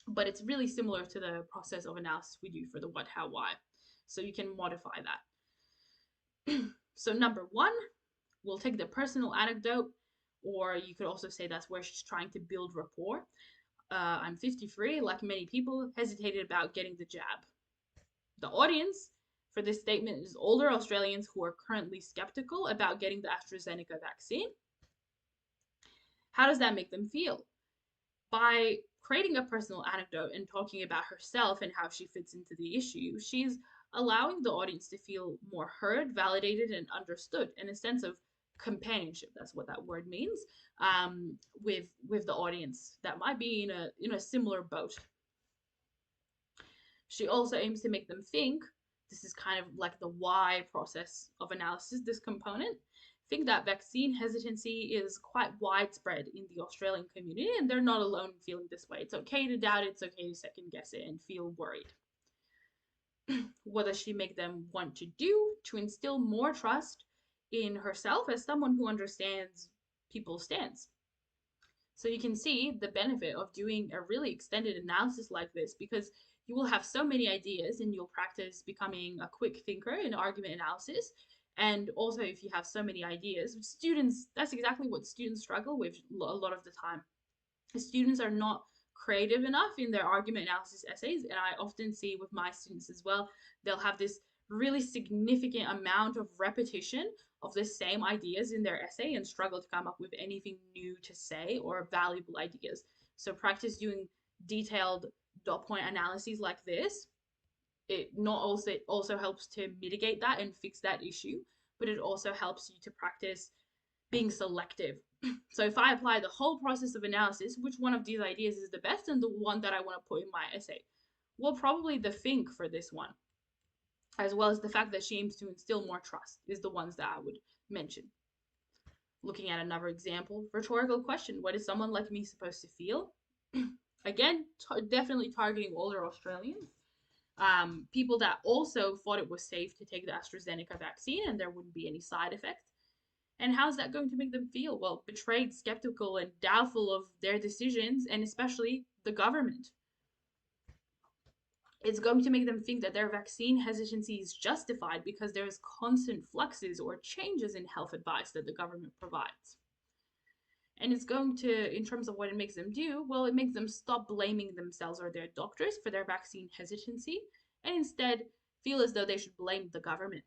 but it's really similar to the process of analysis we do for the what, how, why. So you can modify that. So number one, we'll take the personal anecdote, or you could also say that's where she's trying to build rapport. I'm 53, like many people, hesitated about getting the jab. The audience for this statement is older Australians who are currently skeptical about getting the AstraZeneca vaccine. How does that make them feel? By creating a personal anecdote and talking about herself and how she fits into the issue, she's allowing the audience to feel more heard, validated, and understood, and a sense of companionship. That's what that word means. With the audience that might be in a similar boat. She also aims to make them think. This is kind of like the why process of analysis, this component. Think that vaccine hesitancy is quite widespread in the Australian community, and they're not alone in feeling this way. It's okay to doubt it, it's okay to second guess it and feel worried. What does she make them want to do? To instill more trust in herself as someone who understands people's stance. So you can see the benefit of doing a really extended analysis like this, because you will have so many ideas and you'll practice becoming a quick thinker in argument analysis. And also, if you have so many ideas, students, that's exactly what students struggle with a lot of the time. Students are not creative enough in their argument analysis essays, and I often see with my students as well, they'll have this really significant amount of repetition of the same ideas in their essay and struggle to come up with anything new to say or valuable ideas. So practice doing detailed dot point analyses like this. It not also helps to mitigate that and fix that issue, but it also helps you to practice being selective. So if I apply the whole process of analysis, which one of these ideas is the best and the one that I want to put in my essay? Well, probably the think for this one, as well as the fact that she aims to instill more trust, is the ones that I would mention. Looking at another example, rhetorical question: what is someone like me supposed to feel? Again, definitely targeting older Australians. People that also thought it was safe to take the AstraZeneca vaccine and there wouldn't be any side effects. And how's that going to make them feel? Well, betrayed, skeptical, and doubtful of their decisions, and especially the government. It's going to make them think that their vaccine hesitancy is justified because there's constant fluxes or changes in health advice that the government provides. And it's going to, in terms of what it makes them do, well, it makes them stop blaming themselves or their doctors for their vaccine hesitancy and instead feel as though they should blame the government.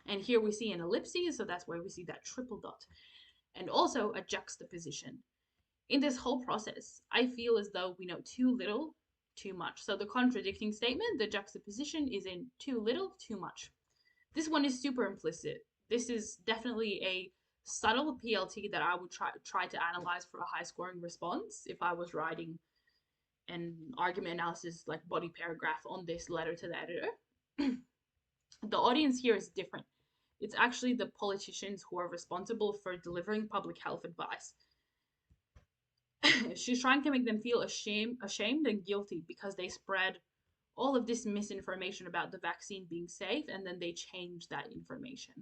And here we see an ellipsis, so that's why we see that triple dot. And also a juxtaposition. In this whole process, I feel as though we know too little, too much. So the contradicting statement, the juxtaposition, is in too little, too much. This one is super implicit. This is definitely a subtle PLT that I would try to analyze for a high scoring response if I was writing an argument analysis like body paragraph on this letter to the editor. The audience here is different. It's actually the politicians who are responsible for delivering public health advice. She's trying to make them feel ashamed and guilty because they spread all of this misinformation about the vaccine being safe and then they change that information.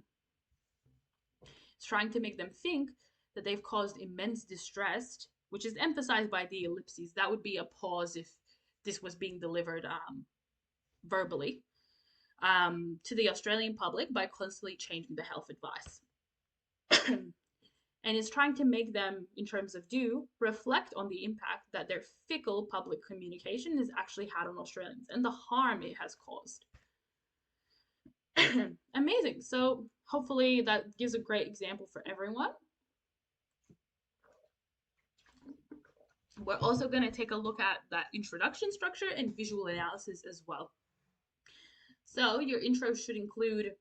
It's trying to make them think that they've caused immense distress, which is emphasized by the ellipses. That would be a pause if this was being delivered verbally. To the Australian public by constantly changing the health advice. And it's trying to make them, in terms of reflect on the impact that their fickle public communication has actually had on Australians and the harm it has caused. Amazing. So hopefully that gives a great example for everyone. We're also going to take a look at that introduction structure and visual analysis as well. So your intro should include,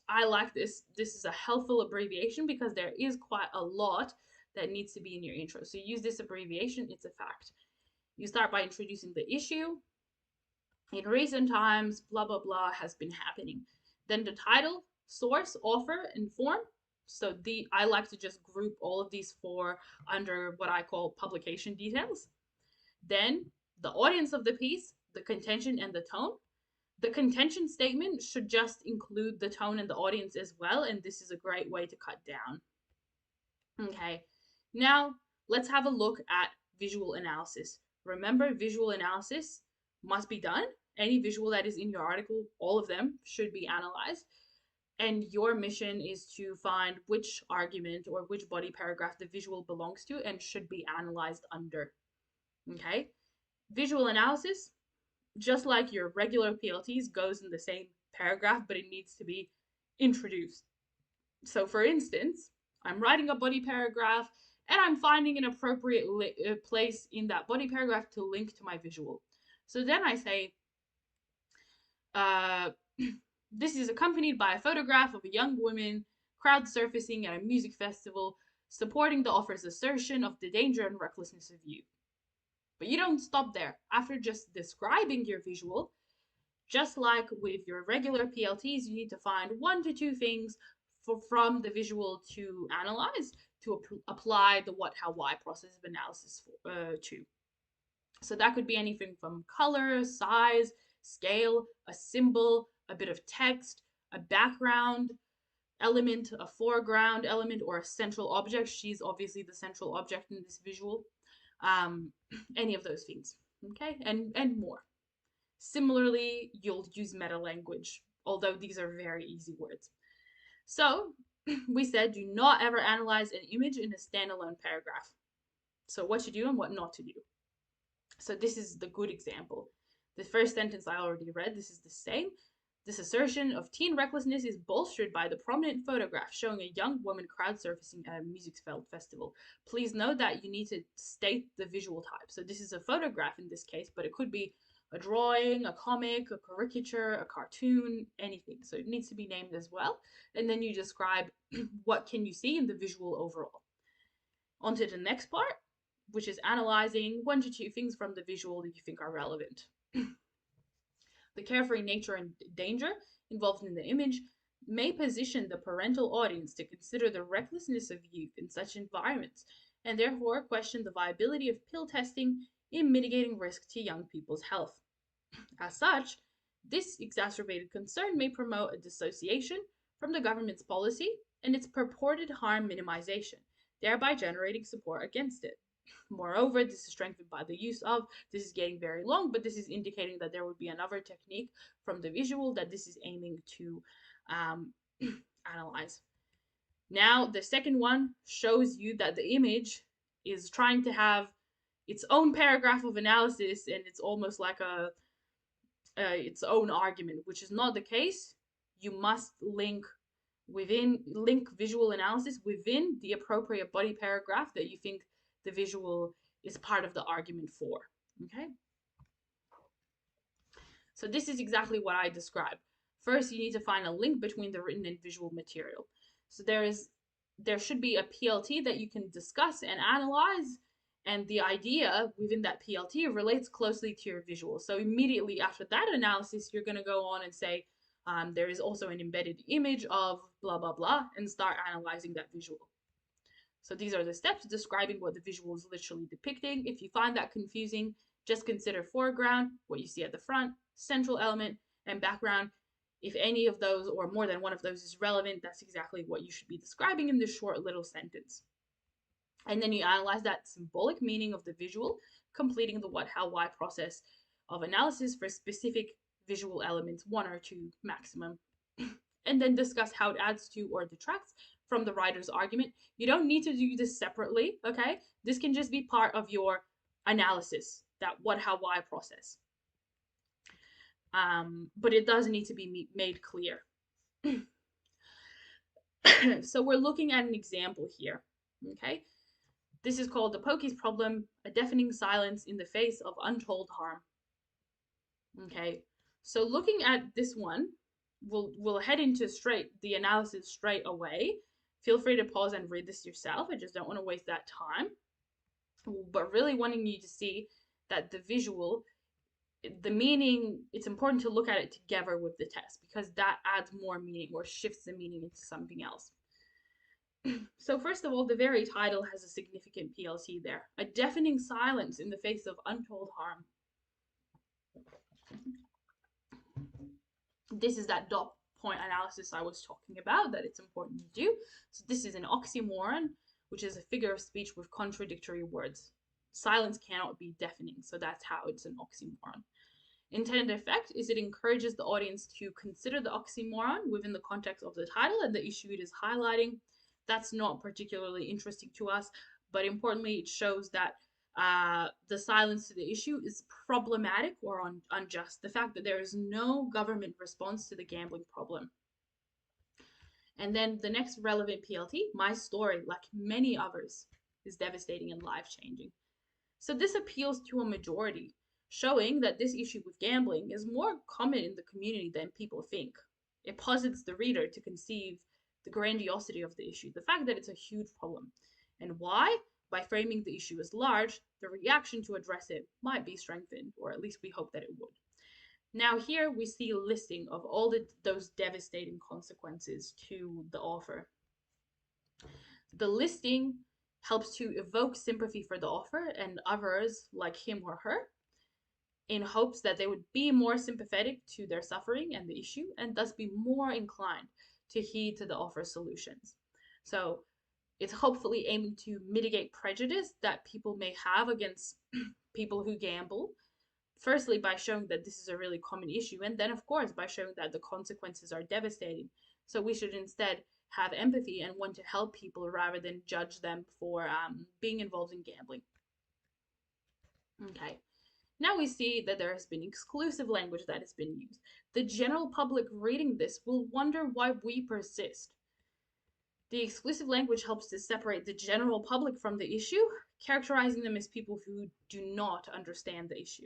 I like this is a helpful abbreviation because there is quite a lot that needs to be in your intro. So use this abbreviation, it's a fact. You start by introducing the issue. In recent times, blah, blah, blah has been happening. Then the title, source, author, and form. So I like to just group all of these four under what I call publication details. Then the audience of the piece, the contention, and the tone. The contention statement should just include the tone and the audience as well, and this is a great way to cut down. Okay, now let's have a look at visual analysis. Remember, visual analysis must be done. Any visual that is in your article, all of them should be analyzed. And your mission is to find which argument or which body paragraph the visual belongs to and should be analyzed under. Okay, visual analysis, just like your regular PLTs, goes in the same paragraph, but it needs to be introduced. So for instance, I'm writing a body paragraph and I'm finding an appropriate place in that body paragraph to link to my visual. So then I say, This is accompanied by a photograph of a young woman crowd surfacing at a music festival, supporting the author's assertion of the danger and recklessness of youth. But you don't stop there. After just describing your visual, just like with your regular PLTs, you need to find 1 to 2 things from the visual to analyze, to apply the what, how, why process of analysis to. So that could be anything from color, size, scale, a symbol, a bit of text, a background element, a foreground element, or a central object. She's obviously the central object in this visual. Any of those things, okay, and more. Similarly, you'll use meta language, although these are very easy words. So we said do not ever analyze an image in a standalone paragraph. So what to do and what not to do. So this is the good example. The first sentence I already read, this is the same. This assertion of teen recklessness is bolstered by the prominent photograph showing a young woman crowd surfacing at a music festival. Please note that you need to state the visual type. So this is a photograph in this case, but it could be a drawing, a comic, a caricature, a cartoon, anything. So it needs to be named as well. And then you describe what can you see in the visual overall. On to the next part, which is analyzing 1 to 2 things from the visual that you think are relevant. The carefree nature and danger involved in the image may position the parental audience to consider the recklessness of youth in such environments, and therefore question the viability of pill testing in mitigating risk to young people's health. As such, this exacerbated concern may promote a dissociation from the government's policy and its purported harm minimization, thereby generating support against it. Moreover, this is strengthened by the use of, this is getting very long, but this is indicating that there would be another technique from the visual that this is aiming to analyze. Now, the second one shows you that the image is trying to have its own paragraph of analysis, and it's almost like its own argument, which is not the case. You must link visual analysis within the appropriate body paragraph that you think the visual is part of the argument for. Okay? So this is exactly what I described. First, you need to find a link between the written and visual material. So there should be a PLT that you can discuss and analyze, and the idea within that PLT relates closely to your visual. So immediately after that analysis, you're going to go on and say, there is also an embedded image of blah, blah, blah, and start analyzing that visual. So these are the steps describing what the visual is literally depicting. If you find that confusing, just consider foreground, what you see at the front, central element, and background. If any of those or more than one of those is relevant, that's exactly what you should be describing in this short little sentence. And then you analyze that symbolic meaning of the visual, completing the what, how, why process of analysis for specific visual elements, 1 or 2 maximum. And then discuss how it adds to or detracts from the writer's argument. You don't need to do this separately, okay? This can just be part of your analysis, that what, how, why process. But it does need to be made clear. So we're looking at an example here, okay? This is called the Pokey's problem, a deafening silence in the face of untold harm. Okay, so looking at this one, we'll head into the analysis straight away. Feel free to pause and read this yourself. I just don't want to waste that time. But really wanting you to see that the visual, the meaning, it's important to look at it together with the text because that adds more meaning or shifts the meaning into something else. So first of all, the very title has a significant PLT there. A deafening silence in the face of untold harm. This is that dot point analysis I was talking about that it's important to do. So this is an oxymoron, which is a figure of speech with contradictory words. Silence cannot be deafening, so that's how it's an oxymoron. Intended effect is it encourages the audience to consider the oxymoron within the context of the title and the issue it is highlighting. That's not particularly interesting to us, but importantly, it shows that the silence to the issue is problematic or unjust. The fact that there is no government response to the gambling problem. And then the next relevant PLT, my story, like many others, is devastating and life-changing. So this appeals to a majority, showing that this issue with gambling is more common in the community than people think. It posits the reader to conceive the grandiosity of the issue, the fact that it's a huge problem. And why? By framing the issue as large, the reaction to address it might be strengthened, or at least we hope that it would. Now here we see a listing of all those devastating consequences to the offer. The listing helps to evoke sympathy for the offer and others like him or her, in hopes that they would be more sympathetic to their suffering and the issue, and thus be more inclined to heed to the offer's solutions. So it's hopefully aiming to mitigate prejudice that people may have against people who gamble. Firstly, by showing that this is a really common issue, and then, of course, by showing that the consequences are devastating. So we should instead have empathy and want to help people rather than judge them for being involved in gambling. Okay. Now we see that there has been exclusive language that has been used. The general public reading this will wonder why we persist. The exclusive language helps to separate the general public from the issue, characterizing them as people who do not understand the issue.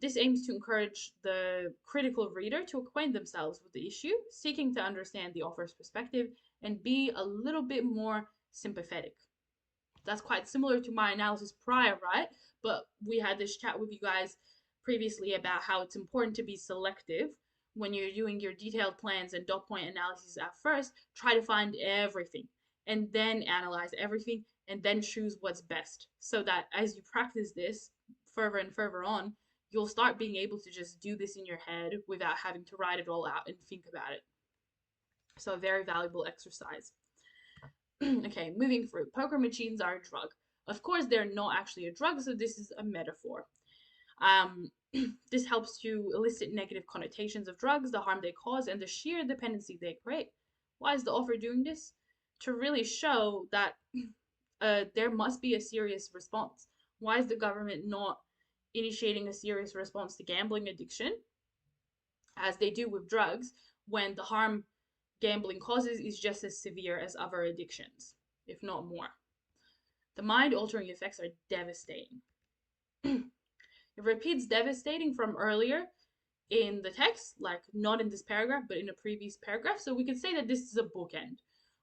This aims to encourage the critical reader to acquaint themselves with the issue, seeking to understand the author's perspective and be a little bit more sympathetic. That's quite similar to my analysis prior, right? But we had this chat with you guys previously about how it's important to be selective when you're doing your detailed plans and dot point analysis at first. Try to find everything and then analyze everything and then choose what's best, so that as you practice this further and further on, you'll start being able to just do this in your head without having to write it all out and think about it. So a very valuable exercise. Okay, moving through. Poker machines are a drug. Of course, they're not actually a drug, so this is a metaphor. This helps to elicit negative connotations of drugs, the harm they cause, and the sheer dependency they create. Why is the author doing this? To really show that there must be a serious response. Why is the government not initiating a serious response to gambling addiction, as they do with drugs, when the harm gambling causes is just as severe as other addictions, if not more? The mind-altering effects are devastating. It repeats devastating from earlier in the text, like not in this paragraph, but in a previous paragraph. So we could say that this is a bookend,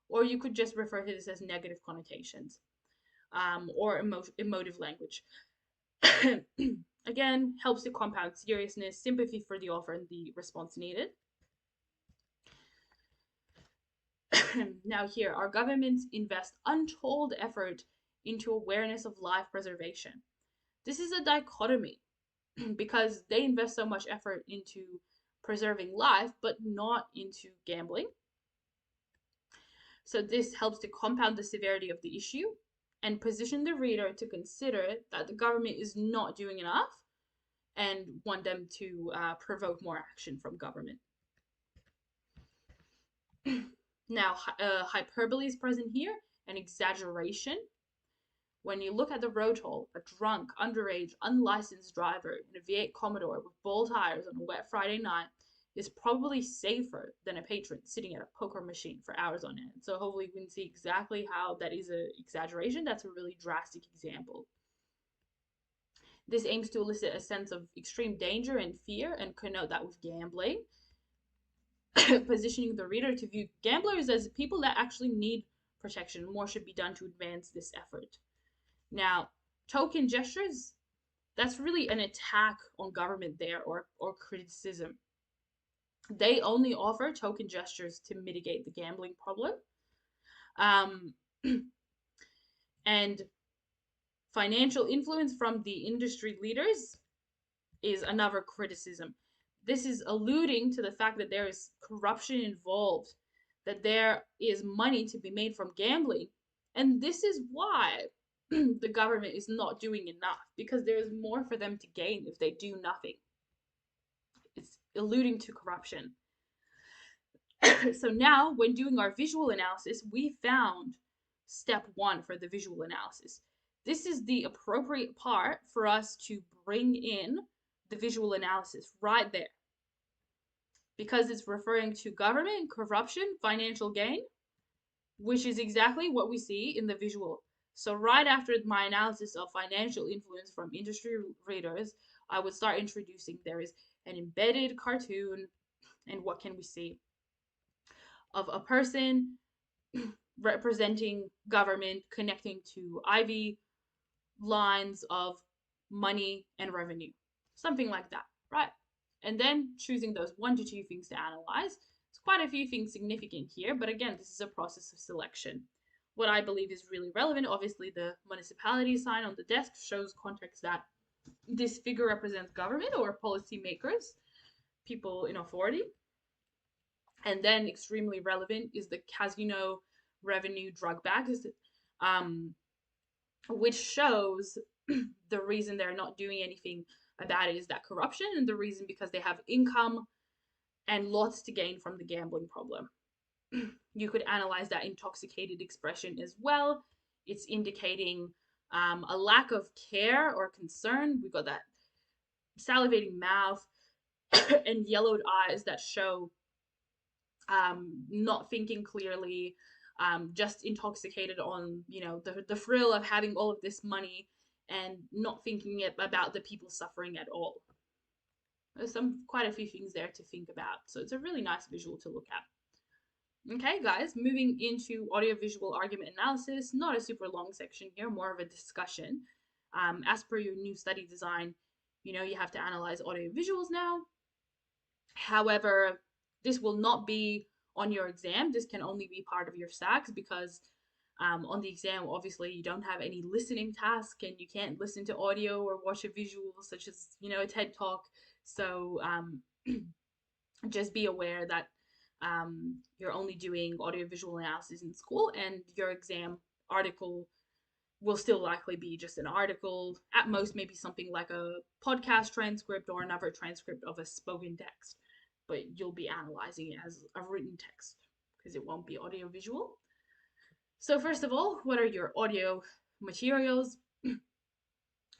or you could just refer to this as negative connotations, or emotive language. Again, helps to compound seriousness, sympathy for the author, and the response needed. Now here, our governments invest untold effort into awareness of life preservation. This is a dichotomy because they invest so much effort into preserving life, but not into gambling. So this helps to compound the severity of the issue and position the reader to consider that the government is not doing enough and want them to provoke more action from government. Now, hyperbole is present here, and exaggeration. When you look at the road toll, a drunk, underage, unlicensed driver in a V8 Commodore with ball tires on a wet Friday night is probably safer than a patron sitting at a poker machine for hours on end. So hopefully we can see exactly how that is an exaggeration. That's a really drastic example. This aims to elicit a sense of extreme danger and fear and connote that with gambling, positioning the reader to view gamblers as people that actually need protection. More should be done to advance this effort. Now, token gestures, that's really an attack on government there, or criticism. They only offer token gestures to mitigate the gambling problem. And financial influence from the industry leaders is another criticism. This is alluding to the fact that there is corruption involved, that there is money to be made from gambling. And this is why the government is not doing enough, because there is more for them to gain if they do nothing. It's alluding to corruption. So now, when doing our visual analysis, we found step 1 for the visual analysis. This is the appropriate part for us to bring in the visual analysis right there, because it's referring to government, corruption, financial gain, which is exactly what we see in the visual. So right after my analysis of financial influence from industry readers, I would start introducing there is an embedded cartoon, and what can we see of a person representing government connecting to IV lines of money and revenue, something like that, right? And then choosing those 1 to 2 things to analyze. There's quite a few things significant here, but again, this is a process of selection. What I believe is really relevant, obviously, the municipality sign on the desk shows context that this figure represents government or policymakers, people in authority. And then extremely relevant is the casino revenue drug bag, um, which shows the reason they're not doing anything about it is that corruption, and the reason because they have income and lots to gain from the gambling problem. You could analyze that intoxicated expression as well. It's indicating a lack of care or concern. We've got that salivating mouth and yellowed eyes that show not thinking clearly, just intoxicated on the thrill of having all of this money and not thinking about the people suffering at all. There's quite a few things there to think about, so it's a really nice visual to look at. Okay, guys, moving into audiovisual argument analysis. Not a super long section here, more of a discussion. As per your new study design, you have to analyze audiovisuals now. However, this will not be on your exam. This can only be part of your SACs because on the exam, obviously, you don't have any listening task and you can't listen to audio or watch a visual such as, a TED Talk. So just be aware that you're only doing audiovisual analysis in school, and your exam article will still likely be just an article, at most maybe something like a podcast transcript or another transcript of a spoken text, but you'll be analyzing it as a written text because it won't be audiovisual. So first of all, what are your audio materials?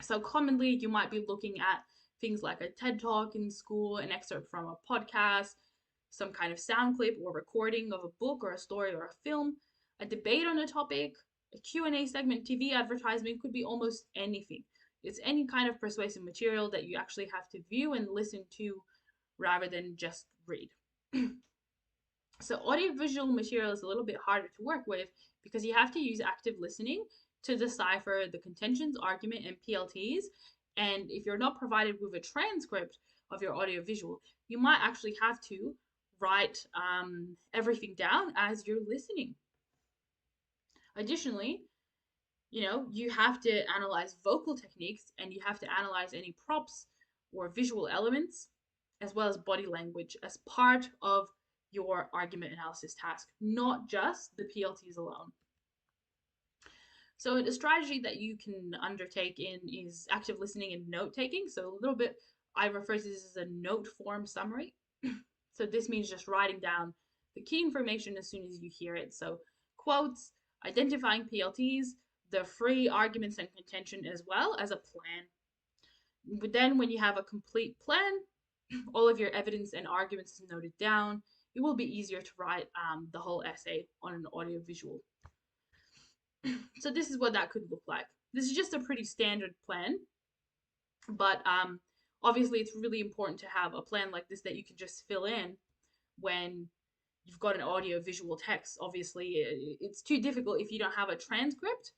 So commonly you might be looking at things like a TED Talk in school, an excerpt from a podcast, some kind of sound clip or recording of a book or a story or a film, a debate on a topic, a Q&A segment, TV advertisement, could be almost anything. It's any kind of persuasive material that you actually have to view and listen to rather than just read. So audiovisual material is a little bit harder to work with because you have to use active listening to decipher the contentions, argument, and PLTs. And if you're not provided with a transcript of your audiovisual, you might actually have to write everything down as you're listening. Additionally, you have to analyze vocal techniques and you have to analyze any props or visual elements as well as body language as part of your argument analysis task, not just the PLTs alone. So the strategy that you can undertake is active listening and note taking. So a little bit, I refer to this as a note form summary. So this means just writing down the key information as soon as you hear it. So quotes, identifying PLTs, the free arguments and contention, as well as a plan. But then when you have a complete plan, all of your evidence and arguments is noted down, it will be easier to write the whole essay on an audiovisual. So this is what that could look like. This is just a pretty standard plan, but obviously it's really important to have a plan like this that you can just fill in when you've got an audio-visual text. Obviously, it's too difficult if you don't have a transcript,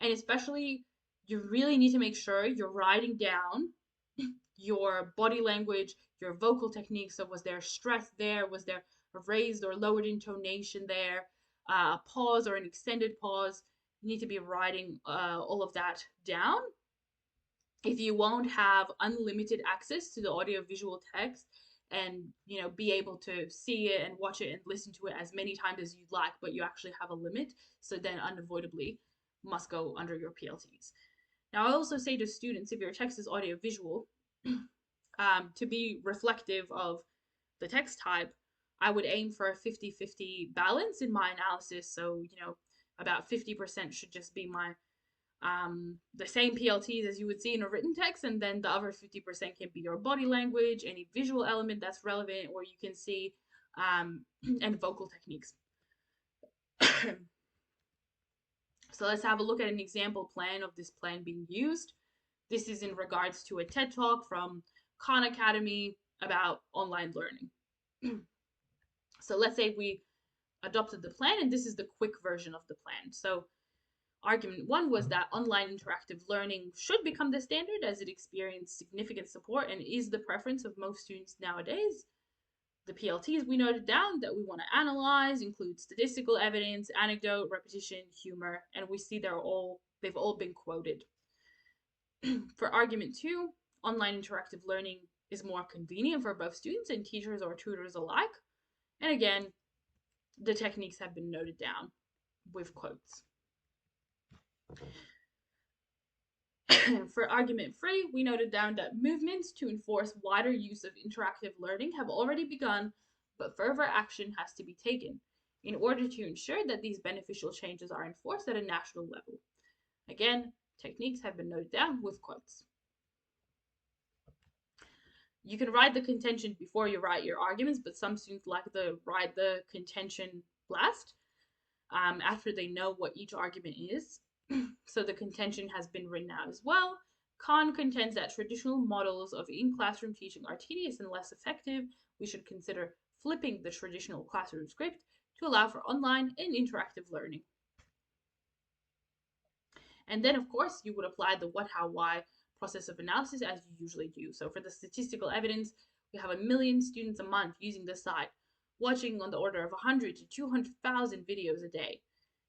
and especially you really need to make sure you're writing down your body language, your vocal techniques. So was there stress there? Was there a raised or lowered intonation there? A pause or an extended pause? You need to be writing all of that down. If you won't have unlimited access to the audio-visual text and be able to see it and watch it and listen to it as many times as you'd like, but you actually have a limit, so then unavoidably must go under your PLTs. Now I also say to students, if your text is audio-visual, to be reflective of the text type, I would aim for a 50-50 balance in my analysis. So about 50% should just be my the same PLTs as you would see in a written text, and then the other 50% can be your body language, any visual element that's relevant or you can see, and vocal techniques. So let's have a look at an example plan of this plan being used. This is in regards to a TED Talk from Khan Academy about online learning. So let's say we adopted the plan, and this is the quick version of the plan. So argument one was that online interactive learning should become the standard as it experienced significant support and is the preference of most students nowadays. The PLTs we noted down that we want to analyze include statistical evidence, anecdote, repetition, humor, and we see they've all been quoted. For argument two, online interactive learning is more convenient for both students and teachers or tutors alike. And again, the techniques have been noted down with quotes. For argument three, we noted down that movements to enforce wider use of interactive learning have already begun, but further action has to be taken in order to ensure that these beneficial changes are enforced at a national level. Again, techniques have been noted down with quotes. You can write the contention before you write your arguments, but some students like to write the contention last after they know what each argument is. So the contention has been written out as well. Khan contends that traditional models of in-classroom teaching are tedious and less effective. We should consider flipping the traditional classroom script to allow for online and interactive learning. And then, of course, you would apply the what, how, why process of analysis as you usually do. So for the statistical evidence, we have 1 million students a month using the site, watching on the order of 100 to 200,000 videos a day.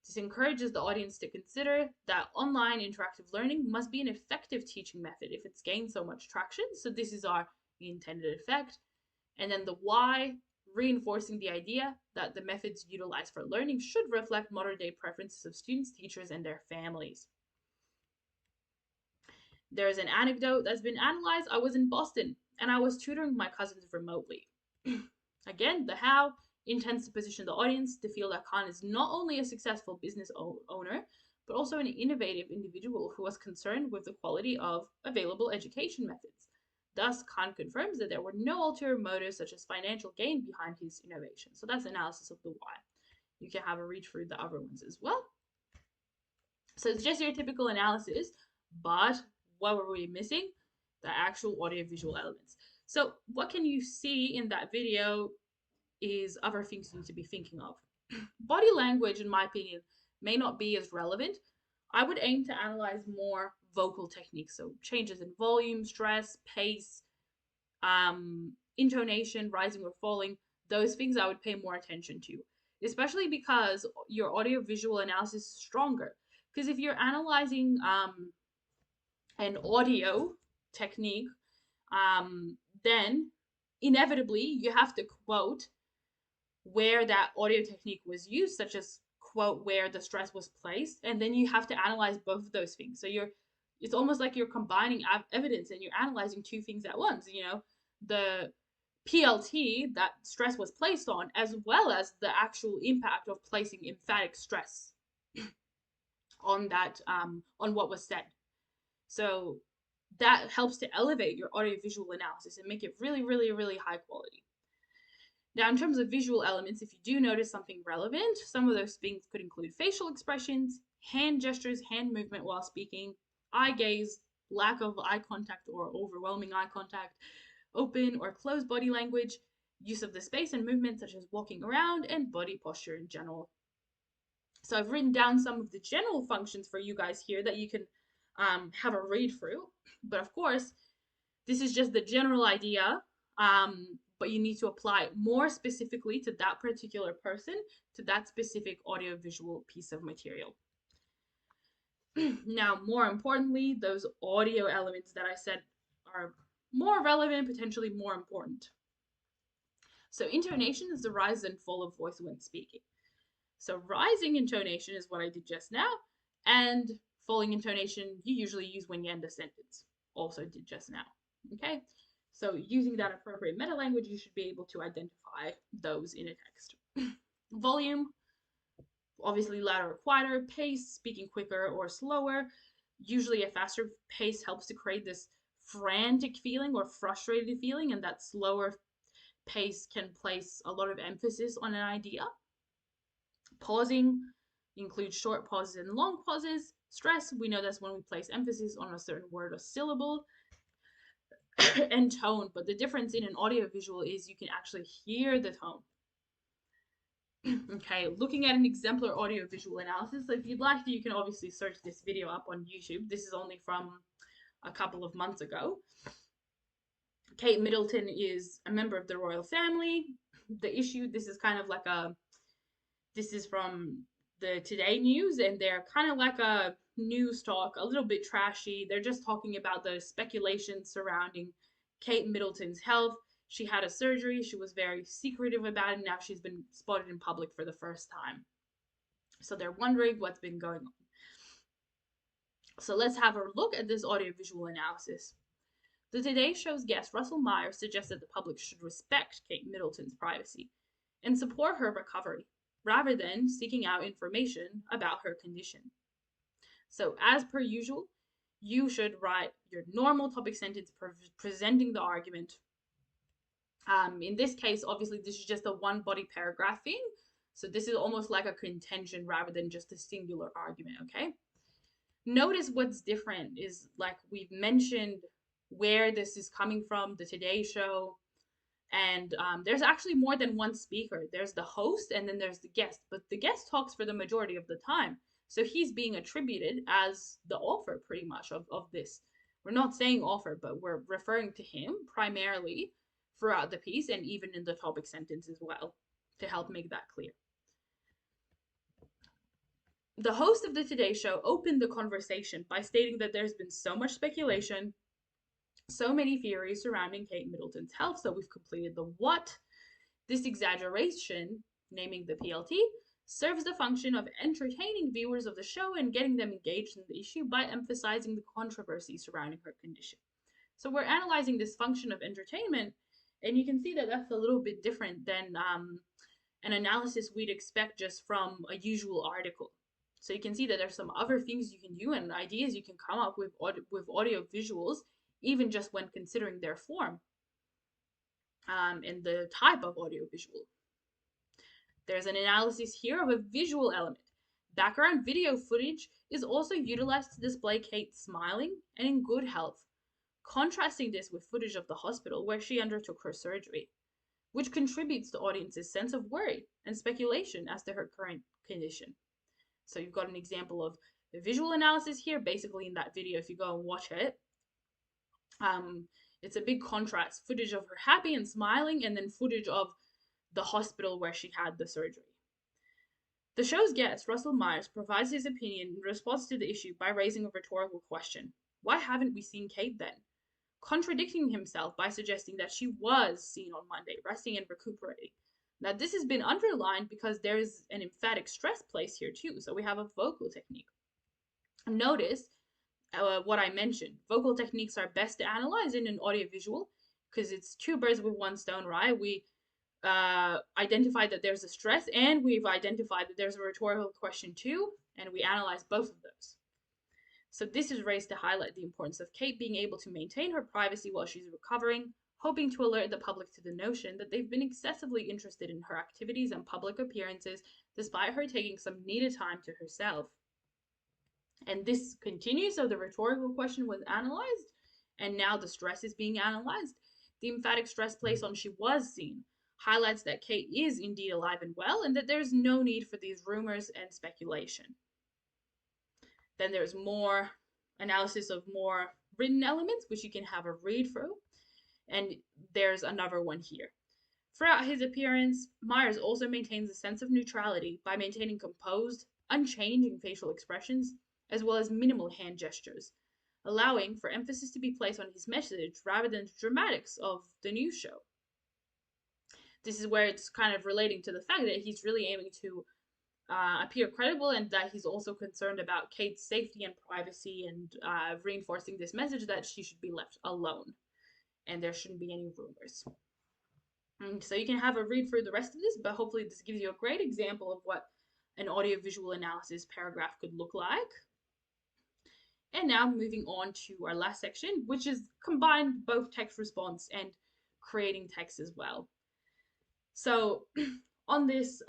This encourages the audience to consider that online interactive learning must be an effective teaching method if it's gained so much traction. So this is our intended effect. And then the why, reinforcing the idea that the methods utilized for learning should reflect modern day preferences of students, teachers, and their families. There's an anecdote that's been analyzed. I was in Boston and I was tutoring my cousins remotely. Again, the how intends to position the audience to feel that Khan is not only a successful business owner, but also an innovative individual who was concerned with the quality of available education methods. Thus, Khan confirms that there were no ulterior motives such as financial gain behind his innovation. So that's analysis of the why. You can have a read through the other ones as well. So it's just your typical analysis, but what were we missing? The actual audiovisual elements. So what can you see in that video is other things you need to be thinking of. Body language, in my opinion, may not be as relevant. I would aim to analyze more vocal techniques, so changes in volume, stress, pace, intonation, rising or falling, those things I would pay more attention to, especially because your audiovisual analysis is stronger. Because if you're analyzing an audio technique, then inevitably you have to quote where that audio technique was used, such as quote where the stress was placed, and then you have to analyze both of those things. So it's almost like you're combining evidence and you're analyzing two things at once. You know, the PLT that stress was placed on, as well as the actual impact of placing emphatic stress on that on what was said. So that helps to elevate your audiovisual analysis and make it really, really, really high quality. Now, in terms of visual elements, if you do notice something relevant, some of those things could include facial expressions, hand gestures, hand movement while speaking, eye gaze, lack of eye contact or overwhelming eye contact, open or closed body language, use of the space and movement such as walking around, and body posture in general. So I've written down some of the general functions for you guys here that you can have a read through. But of course, this is just the general idea. But you need to apply it more specifically to that particular person, to that specific audiovisual piece of material. Now, more importantly, those audio elements that I said are more relevant, potentially more important. So intonation is the rise and fall of voice when speaking. So rising intonation is what I did just now, and falling intonation you usually use when you end a sentence. Also did just now, okay? So using that appropriate meta language, you should be able to identify those in a text. Volume, obviously louder or quieter. Pace, speaking quicker or slower. Usually a faster pace helps to create this frantic feeling or frustrated feeling, and that slower pace can place a lot of emphasis on an idea. Pausing, include short pauses and long pauses. Stress, we know that's when we place emphasis on a certain word or syllable. And tone, but the difference in an audiovisual is you can actually hear the tone. Okay, looking at an exemplar audiovisual analysis. So if you'd like to, you can obviously search this video up on YouTube. This is only from a couple of months ago. Kate Middleton is a member of the royal family. The issue, this is from the Today News, and they're kind of like a news talk, a little bit trashy. They're just talking about the speculation surrounding Kate Middleton's health. She had a surgery. She was very secretive about it. Now she's been spotted in public for the first time. So they're wondering what's been going on. So let's have a look at this audiovisual analysis. The Today Show's guest, Russell Myers, suggests that the public should respect Kate Middleton's privacy and support her recovery, rather than seeking out information about her condition. So, as per usual, you should write your normal topic sentence presenting the argument. In this case, obviously, this is just a one body paragraph thing. So, this is almost like a contention rather than just a singular argument, okay? Notice what's different is like we've mentioned where this is coming from, the Today Show. And there's actually more than one speaker. There's the host and then there's the guest. But the guest talks for the majority of the time. So he's being attributed as the author pretty much of this. We're not saying author, but we're referring to him primarily throughout the piece and even in the topic sentence as well to help make that clear. The host of the Today Show opened the conversation by stating that there's been so much speculation, so many theories surrounding Kate Middleton's health, so we've completed the what. This exaggeration, naming the PLT, serves the function of entertaining viewers of the show and getting them engaged in the issue by emphasizing the controversy surrounding her condition. So we're analyzing this function of entertainment, and you can see that that's a little bit different than an analysis we'd expect just from a usual article. So you can see that there's some other things you can do and ideas you can come up with audio visuals, even just when considering their form and the type of audiovisual. There's an analysis here of a visual element. Background video footage is also utilized to display Kate smiling and in good health, contrasting this with footage of the hospital where she undertook her surgery, which contributes to audience's sense of worry and speculation as to her current condition. So you've got an example of the visual analysis here, basically in that video if you go and watch it. It's a big contrast, footage of her happy and smiling and then footage of the hospital where she had the surgery. The show's guest, Russell Myers, provides his opinion in response to the issue by raising a rhetorical question. Why haven't we seen Kate then? Contradicting himself by suggesting that she was seen on Monday, resting and recuperating. Now, this has been underlined because there is an emphatic stress placed here too, so we have a vocal technique. Notice what I mentioned. Vocal techniques are best to analyze in an audiovisual because it's two birds with one stone, right? We identified that there's a stress and we've identified that there's a rhetorical question too, and we analyze both of those. So this is raised to highlight the importance of Kate being able to maintain her privacy while she's recovering, hoping to alert the public to the notion that they've been excessively interested in her activities and public appearances, despite her taking some needed time to herself. And this continues, so the rhetorical question was analyzed, and now the stress is being analyzed. The emphatic stress placed on she was seen highlights that Kate is indeed alive and well, and that there's no need for these rumors and speculation. Then there's more analysis of more written elements, which you can have a read through. And there's another one here. Throughout his appearance, Myers also maintains a sense of neutrality by maintaining composed, unchanging facial expressions, as well as minimal hand gestures, allowing for emphasis to be placed on his message rather than the dramatics of the news show. This is where it's kind of relating to the fact that he's really aiming to appear credible and that he's also concerned about Kate's safety and privacy and reinforcing this message that she should be left alone and there shouldn't be any rumors. So you can have a read through the rest of this, but hopefully this gives you a great example of what an audiovisual analysis paragraph could look like. And now moving on to our last section, which is combined both text response and creating text as well. So on this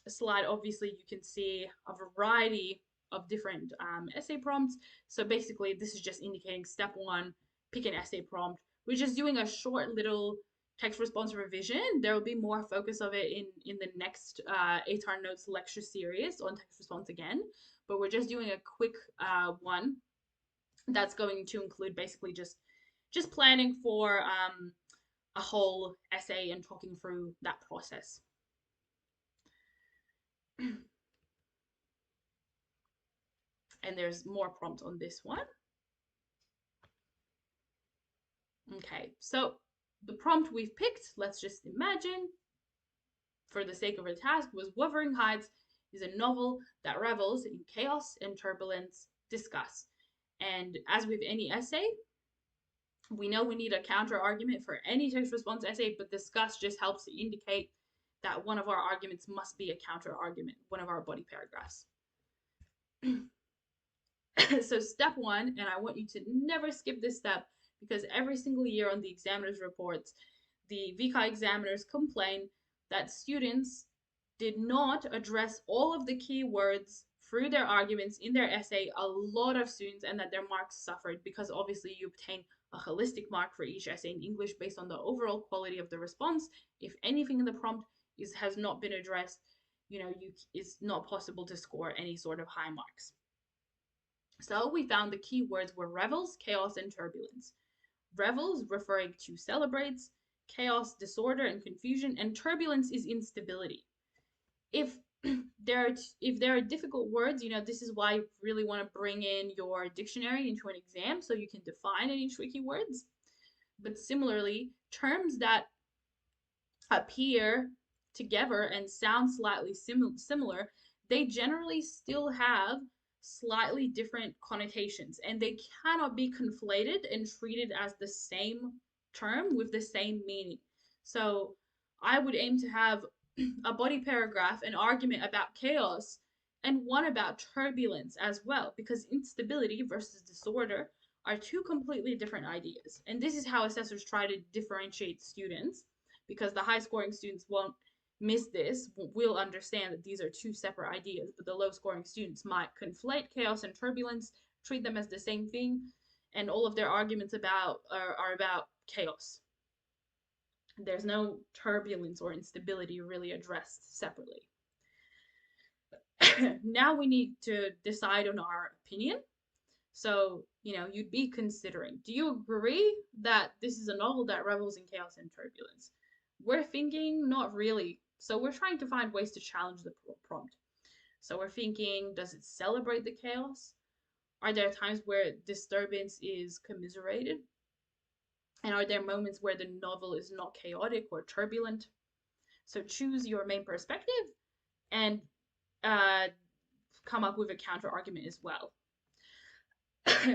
slide, obviously, you can see a variety of different essay prompts. So basically, this is just indicating step one, pick an essay prompt. We're just doing a short little text response revision. There will be more focus of it in the next ATAR Notes lecture series on text response again. But we're just doing a quick one that's going to include basically just planning for a whole essay and talking through that process. And there's more prompt on this one. Okay, so the prompt we've picked, let's just imagine, for the sake of our task, was Wuthering Heights is a novel that revels in chaos and turbulence. Discuss. And as with any essay, we know we need a counter argument for any text response essay, but discuss just helps to indicate that one of our arguments must be a counter argument, one of our body paragraphs. So step one, and I want you to never skip this step because every single year on the examiner's reports, the VCA examiners complain that students did not address all of the key words through their arguments in their essay, a lot of students, and that their marks suffered because obviously you obtain a holistic mark for each essay in English based on the overall quality of the response. If anything in the prompt has not been addressed, it's not possible to score any sort of high marks. So we found the key words were revels, chaos, and turbulence. Revels referring to celebrates, chaos, disorder, and confusion, and turbulence is instability. If there are difficult words, this is why you really want to bring in your dictionary into an exam so you can define any tricky words. But similarly, terms that appear together and sound slightly similar, they generally still have slightly different connotations and they cannot be conflated and treated as the same term with the same meaning. So I would aim to have a body paragraph, an argument about chaos, and one about turbulence as well, because instability versus disorder are two completely different ideas. And this is how assessors try to differentiate students, because the high scoring students won't miss this, will understand that these are two separate ideas, but the low scoring students might conflate chaos and turbulence, treat them as the same thing, and all of their arguments are about chaos. There's no turbulence or instability really addressed separately. Now we need to decide on our opinion. So, you'd be considering, do you agree that this is a novel that revels in chaos and turbulence? We're thinking not really. So we're trying to find ways to challenge the prompt. So we're thinking, does it celebrate the chaos? Are there times where disturbance is commiserated? And are there moments where the novel is not chaotic or turbulent? So choose your main perspective and come up with a counter argument as well.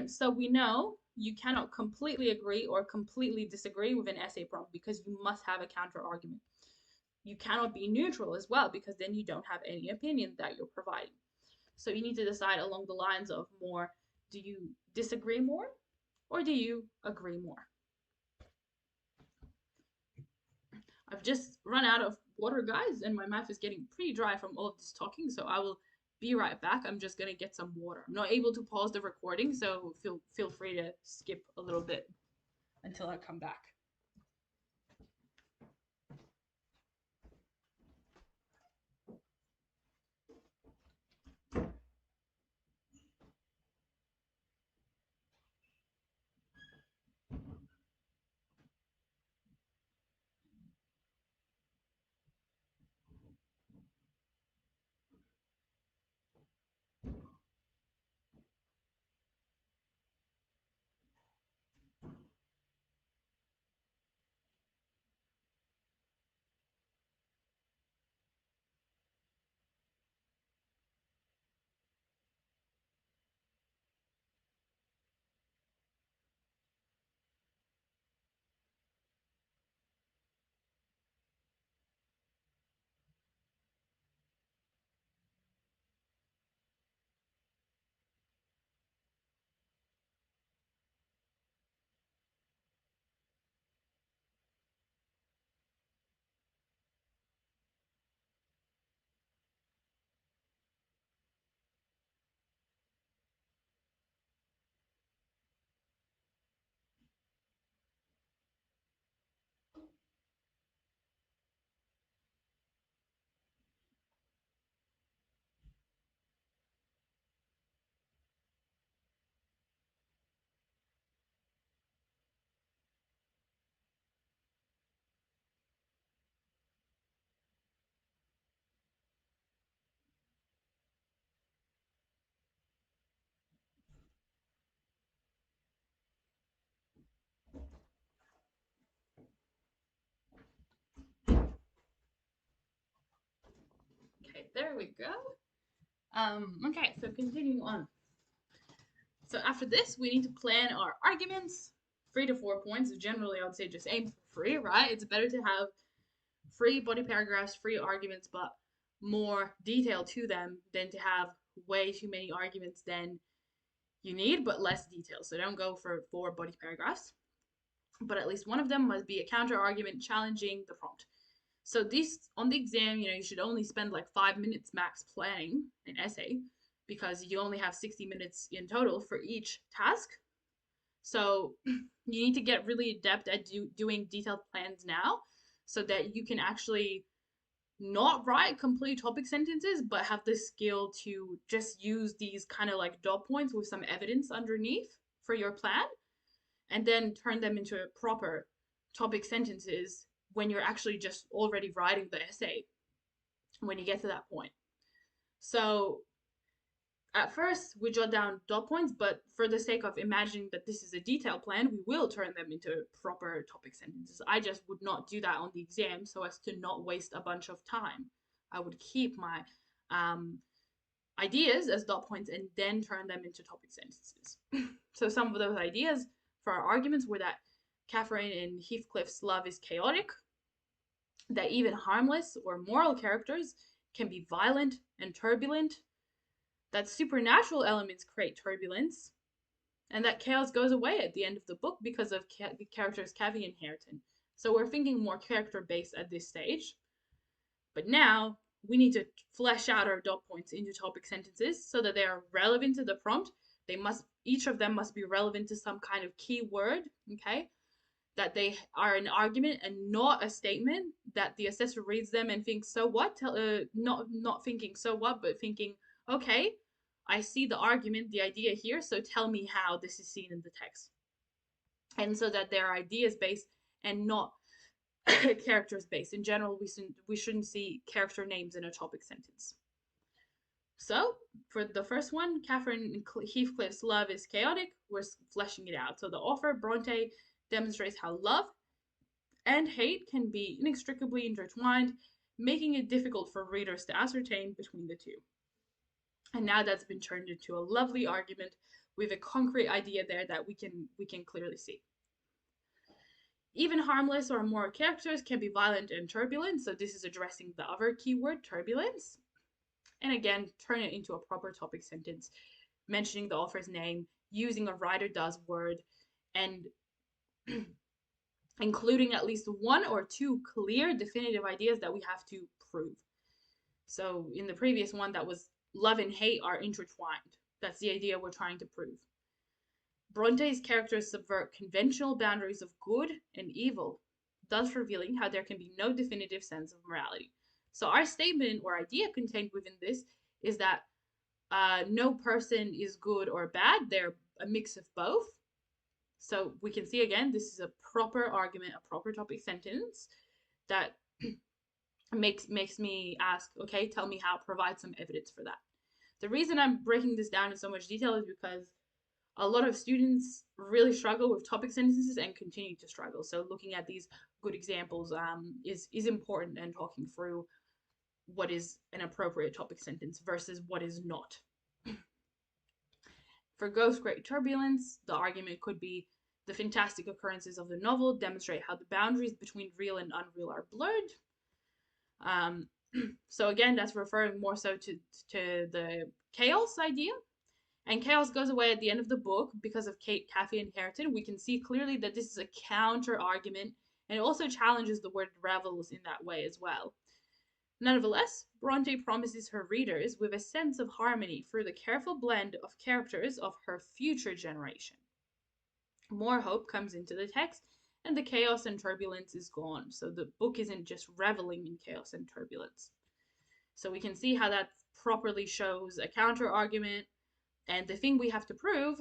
So we know you cannot completely agree or completely disagree with an essay prompt because you must have a counter argument. You cannot be neutral as well because then you don't have any opinion that you're providing. So you need to decide along the lines of more, do you disagree more or do you agree more? I've just run out of water, guys, and my mouth is getting pretty dry from all of this talking, so I will be right back. I'm just gonna get some water. I'm not able to pause the recording, so feel free to skip a little bit until I come back. Okay, there we go. Okay, so continuing on. So after this, we need to plan our arguments, 3 to 4 points. Generally, I would say just aim for 3, right? It's better to have 3 body paragraphs, 3 arguments, but more detail to them than to have way too many arguments than you need, but less detail. So don't go for 4 body paragraphs, but at least one of them must be a counter argument challenging the prompt. So these on the exam, you should only spend like 5 minutes max planning an essay because you only have 60 minutes in total for each task. So you need to get really adept at doing detailed plans now so that you can actually not write complete topic sentences, but have the skill to just use these kind of like dot points with some evidence underneath for your plan and then turn them into proper topic sentences when you're actually just already writing the essay when you get to that point. So at first we jot down dot points, but for the sake of imagining that this is a detailed plan, we will turn them into proper topic sentences. I just would not do that on the exam so as to not waste a bunch of time. I would keep my ideas as dot points and then turn them into topic sentences. So some of those ideas for our arguments were that Catherine and Heathcliff's love is chaotic, that even harmless or moral characters can be violent and turbulent, that supernatural elements create turbulence, and that chaos goes away at the end of the book because of the characters Cavi and Hareton. So we're thinking more character based at this stage. But now we need to flesh out our dot points into topic sentences so that they are relevant to the prompt. Each of them must be relevant to some kind of key word, okay? That they are an argument and not a statement that the assessor reads them and thinks, so what? Not thinking, so what, but thinking, okay, I see the argument, the idea here, so tell me how this is seen in the text. And so that they're ideas based and not characters based. In general, we shouldn't see character names in a topic sentence. So, for the first one, Catherine and Heathcliff's love is chaotic. We're fleshing it out. So the author, Bronte, demonstrates how love and hate can be inextricably intertwined, making it difficult for readers to ascertain between the two. And now that's been turned into a lovely argument with a concrete idea there that we can clearly see. Even harmless or moral characters can be violent and turbulent, so this is addressing the other keyword, turbulence. And again, turn it into a proper topic sentence, mentioning the author's name, using a writer does word, and including at least 1 or 2 clear, definitive ideas that we have to prove. So in the previous one, that was love and hate are intertwined. That's the idea we're trying to prove. Bronte's characters subvert conventional boundaries of good and evil, thus revealing how there can be no definitive sense of morality. So our statement or idea contained within this is that no person is good or bad. They're a mix of both. So we can see again, this is a proper argument, a proper topic sentence that makes me ask, okay, tell me how, provide some evidence for that. The reason I'm breaking this down in so much detail is because a lot of students really struggle with topic sentences and continue to struggle. So looking at these good examples is important, and talking through what is an appropriate topic sentence versus what is not. For Ghost Great Turbulence, the argument could be the fantastic occurrences of the novel demonstrate how the boundaries between real and unreal are blurred. So again, that's referring more so to the chaos idea. And chaos goes away at the end of the book because of Kate, Kathy, and Hareton. We can see clearly that this is a counter argument, and it also challenges the word revels in that way as well. Nonetheless, Bronte promises her readers with a sense of harmony through the careful blend of characters of her future generation. More hope comes into the text, and the chaos and turbulence is gone. So the book isn't just reveling in chaos and turbulence. So we can see how that properly shows a counter argument. And the thing we have to prove,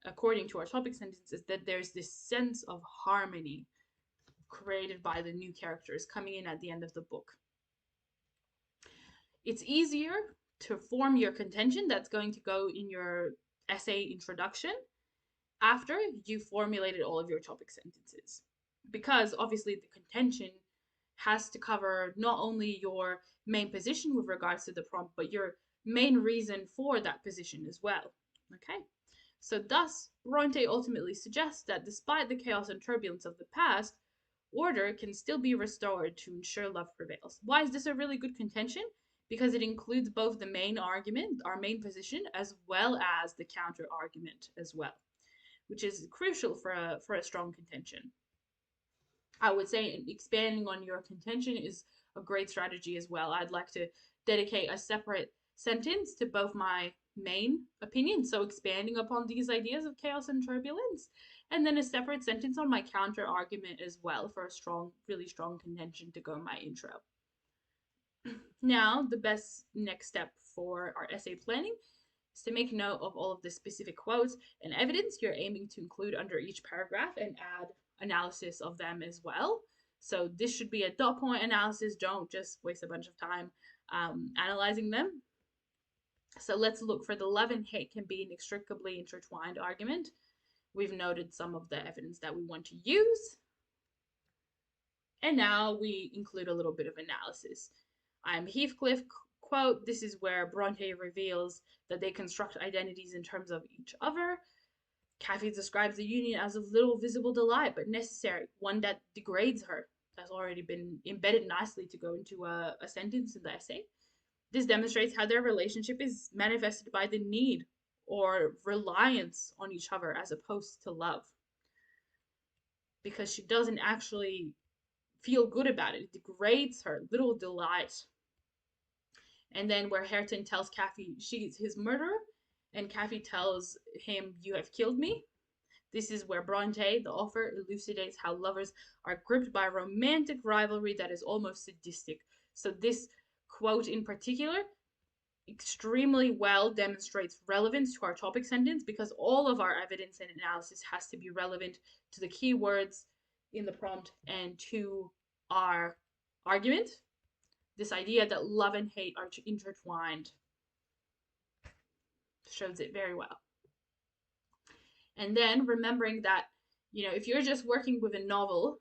according to our topic sentence, is that there's this sense of harmony created by the new characters coming in at the end of the book. It's easier to form your contention that's going to go in your essay introduction after you formulated all of your topic sentences. Because obviously the contention has to cover not only your main position with regards to the prompt, but your main reason for that position as well. Okay? So thus, Bronte ultimately suggests that despite the chaos and turbulence of the past, order can still be restored to ensure love prevails. Why is this a really good contention? Because it includes both the main argument, our main position, as well as the counter argument as well, which is crucial for a strong contention. I would say expanding on your contention is a great strategy as well. I'd like to dedicate a separate sentence to both my main opinions, so expanding upon these ideas of chaos and turbulence, and then a separate sentence on my counter argument as well for a strong, really strong contention to go in my intro. Now, the best next step for our essay planning is to make note of all of the specific quotes and evidence you're aiming to include under each paragraph and add analysis of them as well. So this should be a dot point analysis. Don't just waste a bunch of time analyzing them. So let's look for the love and hate can be inextricably intertwined argument. We've noted some of the evidence that we want to use. And now we include a little bit of analysis. Heathcliff quote, this is where Bronte reveals that they construct identities in terms of each other. Kathy describes the union as of little visible delight, but necessary, one that degrades her. That's already been embedded nicely to go into a sentence in the essay. This demonstrates how their relationship is manifested by the need or reliance on each other as opposed to love. Because she doesn't actually feel good about it. It degrades her, little delight. And then where Hareton tells Kathy she's his murderer, and Kathy tells him, "You have killed me." This is where Bronte, the author, elucidates how lovers are gripped by a romantic rivalry that is almost sadistic. So this quote in particular extremely well demonstrates relevance to our topic sentence, because all of our evidence and analysis has to be relevant to the key words in the prompt and to our argument. This idea that love and hate are intertwined shows it very well. And then remembering that, if you're just working with a novel,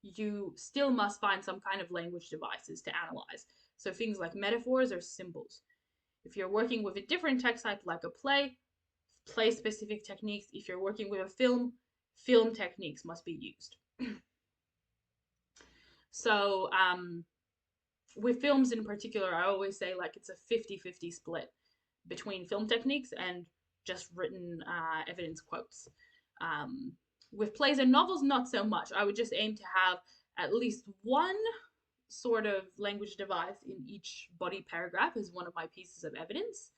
you still must find some kind of language devices to analyze. So things like metaphors or symbols. If you're working with a different text type like a play, play-specific techniques. If you're working with a film, film techniques must be used. So with films in particular, I always say it's a 50-50 split between film techniques and just written evidence quotes. With plays and novels, not so much. I would just aim to have at least one sort of language device in each body paragraph as one of my pieces of evidence.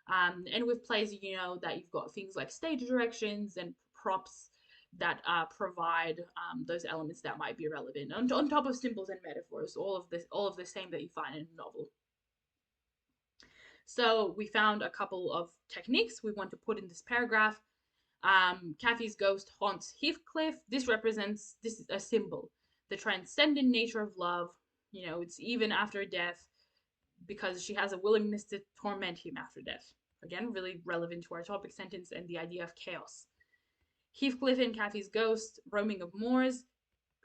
And with plays, that you've got things like stage directions and props that provide those elements that might be relevant on top of symbols and metaphors, all of the same that you find in a novel. So we found a couple of techniques we want to put in this paragraph. Kathy's ghost haunts Heathcliff. This is a symbol, the transcendent nature of love. It's even after death, because she has a willingness to torment him after death. Again, really relevant to our topic sentence and the idea of chaos. Heathcliff and Kathy's ghost roaming of moors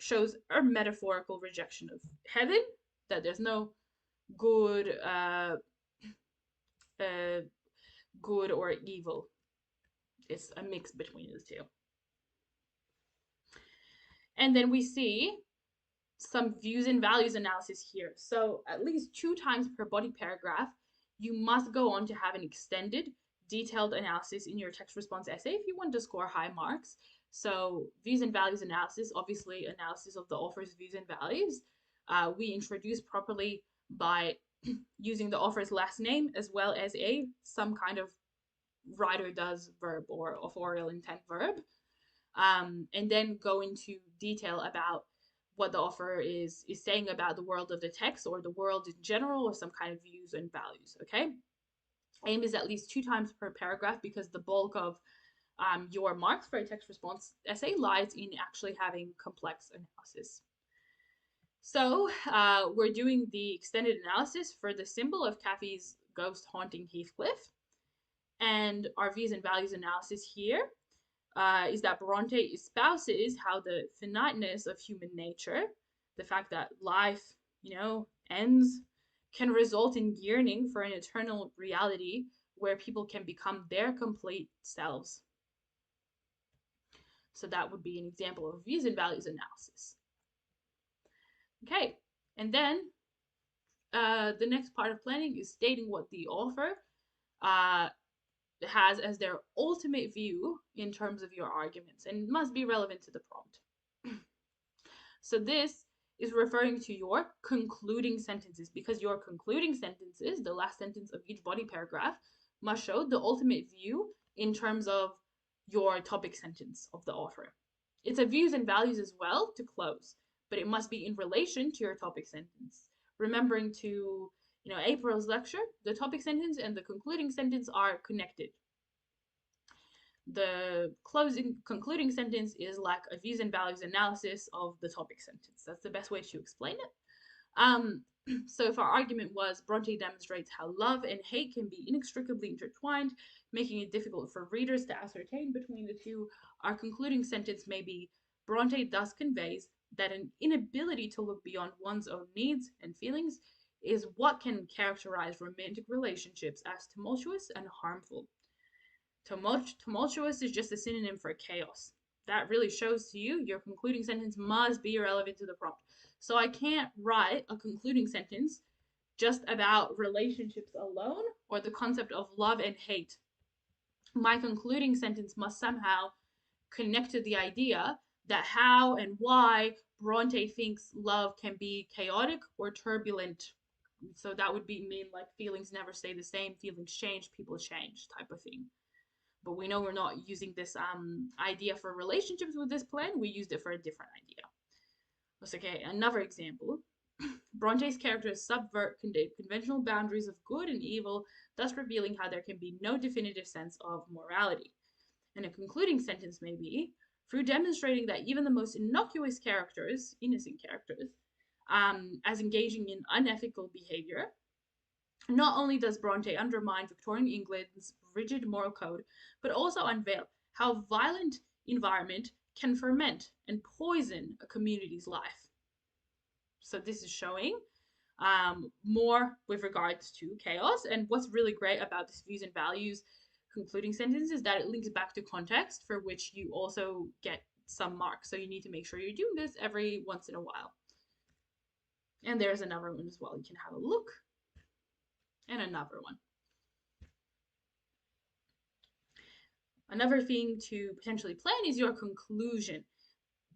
shows a metaphorical rejection of heaven, that there's no good good or evil. It's a mix between the two. And then we see some views and values analysis here. So at least 2 times per body paragraph, you must go on to have an extended, detailed analysis in your text response essay if you want to score high marks. So views and values analysis, obviously analysis of the author's views and values. We introduce properly by using the author's last name as well as some kind of writer does verb or authorial intent verb. And then go into detail about what the author is saying about the world of the text or the world in general, or some kind of views and values, okay? Aim is at least 2 times per paragraph, because the bulk of your marks for a text response essay lies in actually having complex analysis. So we're doing the extended analysis for the symbol of Kathy's ghost haunting Heathcliff. And our views and values analysis here is that Bronte espouses how the finiteness of human nature, the fact that life, ends, can result in yearning for an eternal reality where people can become their complete selves. So that would be an example of views and values analysis. Okay, and then the next part of planning is stating what the author has as their ultimate view in terms of your arguments, and must be relevant to the prompt. So this is referring to your concluding sentences, because your concluding sentences, the last sentence of each body paragraph, must show the ultimate view in terms of your topic sentence of the author. It's a views and values as well to close, but it must be in relation to your topic sentence. Remembering to, April's lecture, the topic sentence and the concluding sentence are connected. The concluding sentence is like a views and values analysis of the topic sentence. That's the best way to explain it. So if our argument was Bronte demonstrates how love and hate can be inextricably intertwined, making it difficult for readers to ascertain between the two, our concluding sentence may be Bronte thus conveys that an inability to look beyond one's own needs and feelings is what can characterize romantic relationships as tumultuous and harmful. Tumultuous is just a synonym for chaos. That really shows to you your concluding sentence must be relevant to the prompt. So I can't write a concluding sentence just about relationships alone or the concept of love and hate. My concluding sentence must somehow connect to the idea that how and why Bronte thinks love can be chaotic or turbulent. So that would mean like feelings never stay the same, feelings change, people change type of thing. But we know we're not using this idea for relationships with this plan. We used it for a different idea. Okay, another example. Bronte's characters subvert conventional boundaries of good and evil, thus revealing how there can be no definitive sense of morality. And a concluding sentence may be, through demonstrating that even the most innocuous characters, innocent characters, as engaging in unethical behavior, not only does Bronte undermine Victorian England's rigid moral code, but also unveil how violent environment can ferment and poison a community's life. So this is showing more with regards to chaos. And what's really great about this views and values concluding sentence is that it links back to context, for which you also get some marks. So you need to make sure you're doing this every once in a while. And there's another one as well. You can have a look. And another one. Another thing to potentially plan is your conclusion.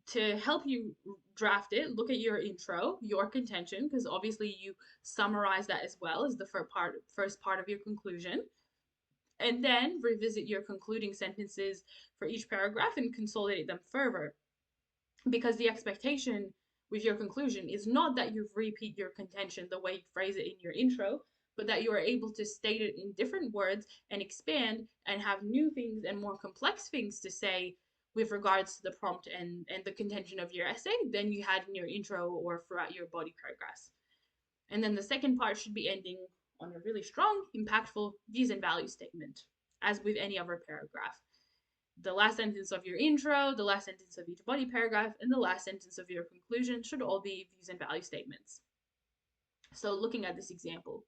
To help you draft it, look at your intro, your contention, because obviously you summarize that as well as the first part of your conclusion. And then revisit your concluding sentences for each paragraph and consolidate them further. Because the expectation with your conclusion is not that you repeat your contention the way you phrase it in your intro, but that you are able to state it in different words and expand and have new things and more complex things to say with regards to the prompt and the contention of your essay than you had in your intro or throughout your body paragraphs. And then the second part should be ending on a really strong, impactful views and values statement, as with any other paragraph. The last sentence of your intro, the last sentence of each body paragraph, and the last sentence of your conclusion should all be views and value statements. So looking at this example,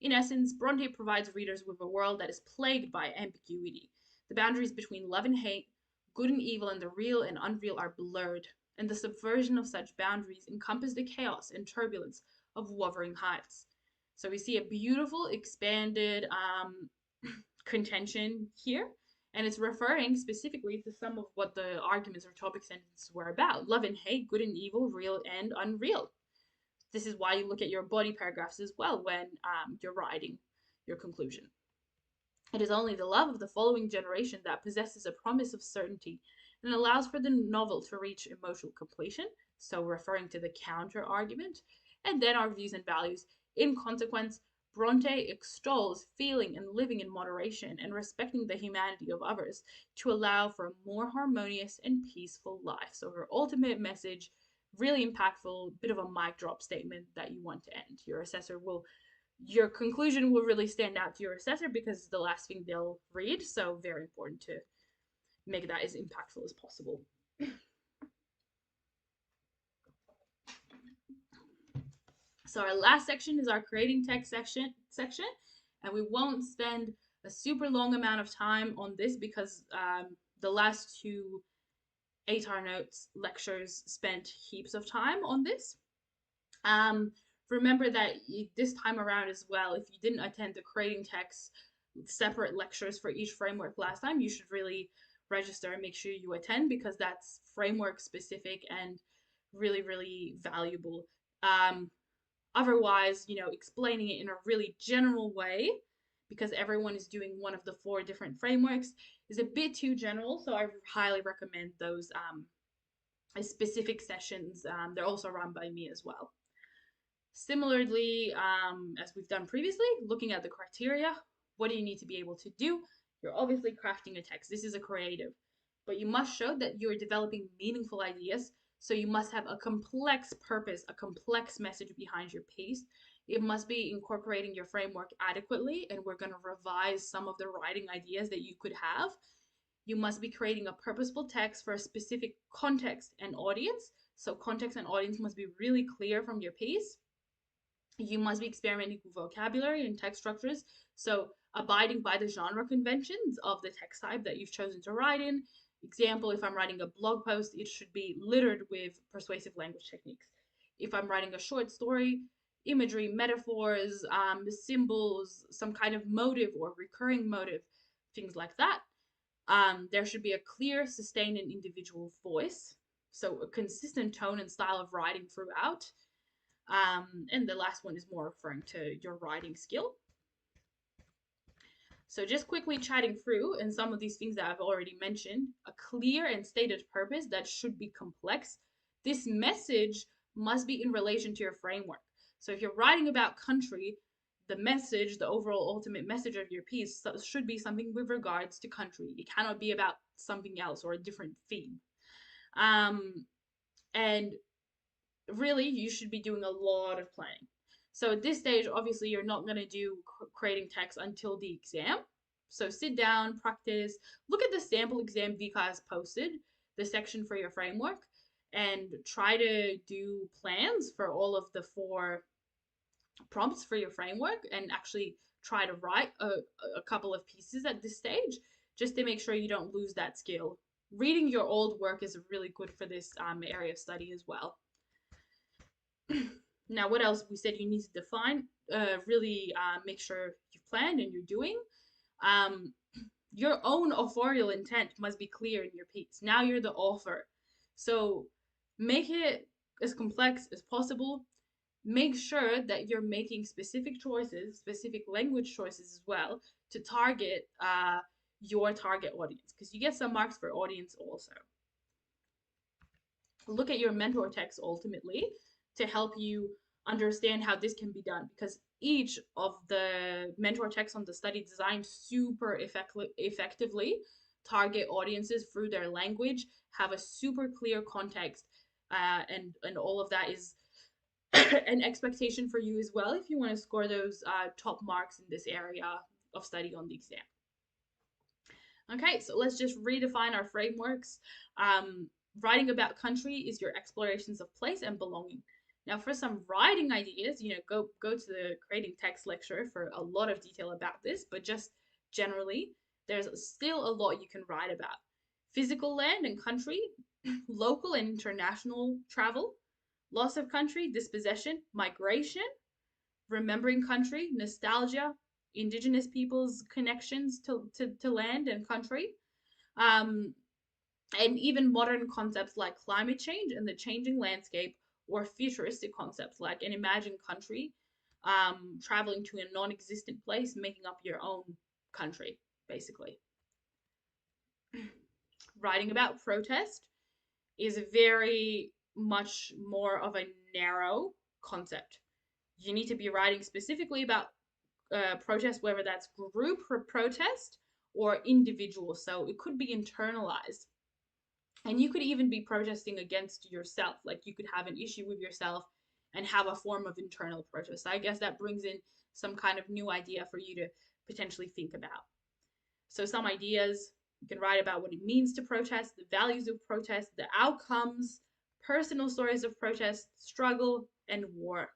in essence, Bronte provides readers with a world that is plagued by ambiguity. The boundaries between love and hate, good and evil, and the real and unreal are blurred, and the subversion of such boundaries encompass the chaos and turbulence of Wuthering Heights. So we see a beautiful, expanded contention here, and it's referring specifically to some of what the arguments or topic sentences were about. Love and hate, good and evil, real and unreal. This is why you look at your body paragraphs as well when you're writing your conclusion. It is only the love of the following generation that possesses a promise of certainty and allows for the novel to reach emotional completion, so referring to the counter argument, and then our views and values. In consequence, Bronte extols feeling and living in moderation and respecting the humanity of others to allow for a more harmonious and peaceful life. So her ultimate message, really impactful, bit of a mic drop statement that you want to end. Your conclusion will really stand out to your assessor because it's the last thing they'll read. So very important to make that as impactful as possible. So our last section is our creating text section, and we won't spend a super long amount of time on this because the last two 8R Notes lectures spent heaps of time on this. Remember that this time around as well, if you didn't attend the creating text separate lectures for each framework last time, you should really register and make sure you attend because that's framework specific and really, really valuable. Otherwise, explaining it in a really general way because everyone is doing one of the 4 different frameworks is a bit too general. So I highly recommend those specific sessions. They're also run by me as well. Similarly, as we've done previously, looking at the criteria, what do you need to be able to do? You're obviously crafting a text. This is a creative, but you must show that you're developing meaningful ideas. So you must have a complex purpose, a complex message behind your piece. It must be incorporating your framework adequately, and we're going to revise some of the writing ideas that you could have. You must be creating a purposeful text for a specific context and audience. So context and audience must be really clear from your piece. You must be experimenting with vocabulary and text structures, so abiding by the genre conventions of the text type that you've chosen to write in. Example, if I'm writing a blog post, it should be littered with persuasive language techniques. If I'm writing a short story, imagery, metaphors, symbols, some kind of motive or recurring motive, things like that. There should be a clear, sustained, and individual voice, so a consistent tone and style of writing throughout. And the last one is more referring to your writing skill. So just quickly chatting through, and some of these things that I've already mentioned, a clear and stated purpose that should be complex. This message must be in relation to your framework. So if you're writing about country, the message, the overall ultimate message of your piece should be something with regards to country. It cannot be about something else or a different theme. And really, you should be doing a lot of planning. So at this stage, obviously, you're not going to do creating text until the exam. So sit down, practice, look at the sample exam Vika has posted, the section for your framework, and try to do plans for all of the 4 prompts for your framework and actually try to write a couple of pieces at this stage just to make sure you don't lose that skill. Reading your old work is really good for this area of study as well. Now, what else? We said you need to define, really make sure you've planned and you're doing. Your own authorial intent must be clear in your piece. Now you're the author. So make it as complex as possible. Make sure that you're making specific choices, specific language choices as well, to target your target audience, because you get some marks for audience also. Look at your mentor text ultimately to help you understand how this can be done, because each of the mentor texts on the study designed super effectively target audiences through their language, have a super clear context, and all of that is an expectation for you as well if you want to score those top marks in this area of study on the exam. Okay, so let's just redefine our frameworks. Writing about country is your explorations of place and belonging. Now, for some writing ideas, go to the creating text lecture for a lot of detail about this, but just generally, there's still a lot you can write about. Physical land and country, local and international travel, loss of country, dispossession, migration, remembering country, nostalgia, indigenous peoples' connections to land and country, and even modern concepts like climate change and the changing landscape, or futuristic concepts like an imagined country, traveling to a non-existent place, making up your own country, basically. Writing about protest is very much more of a narrow concept. You need to be writing specifically about protest, whether that's group protest or individual. So it could be internalized. And you could even be protesting against yourself. Like you could have an issue with yourself and have a form of internal protest. I guess that brings in some kind of new idea for you to potentially think about. So some ideas, you can write about what it means to protest, the values of protest, the outcomes, personal stories of protest, struggle, and war.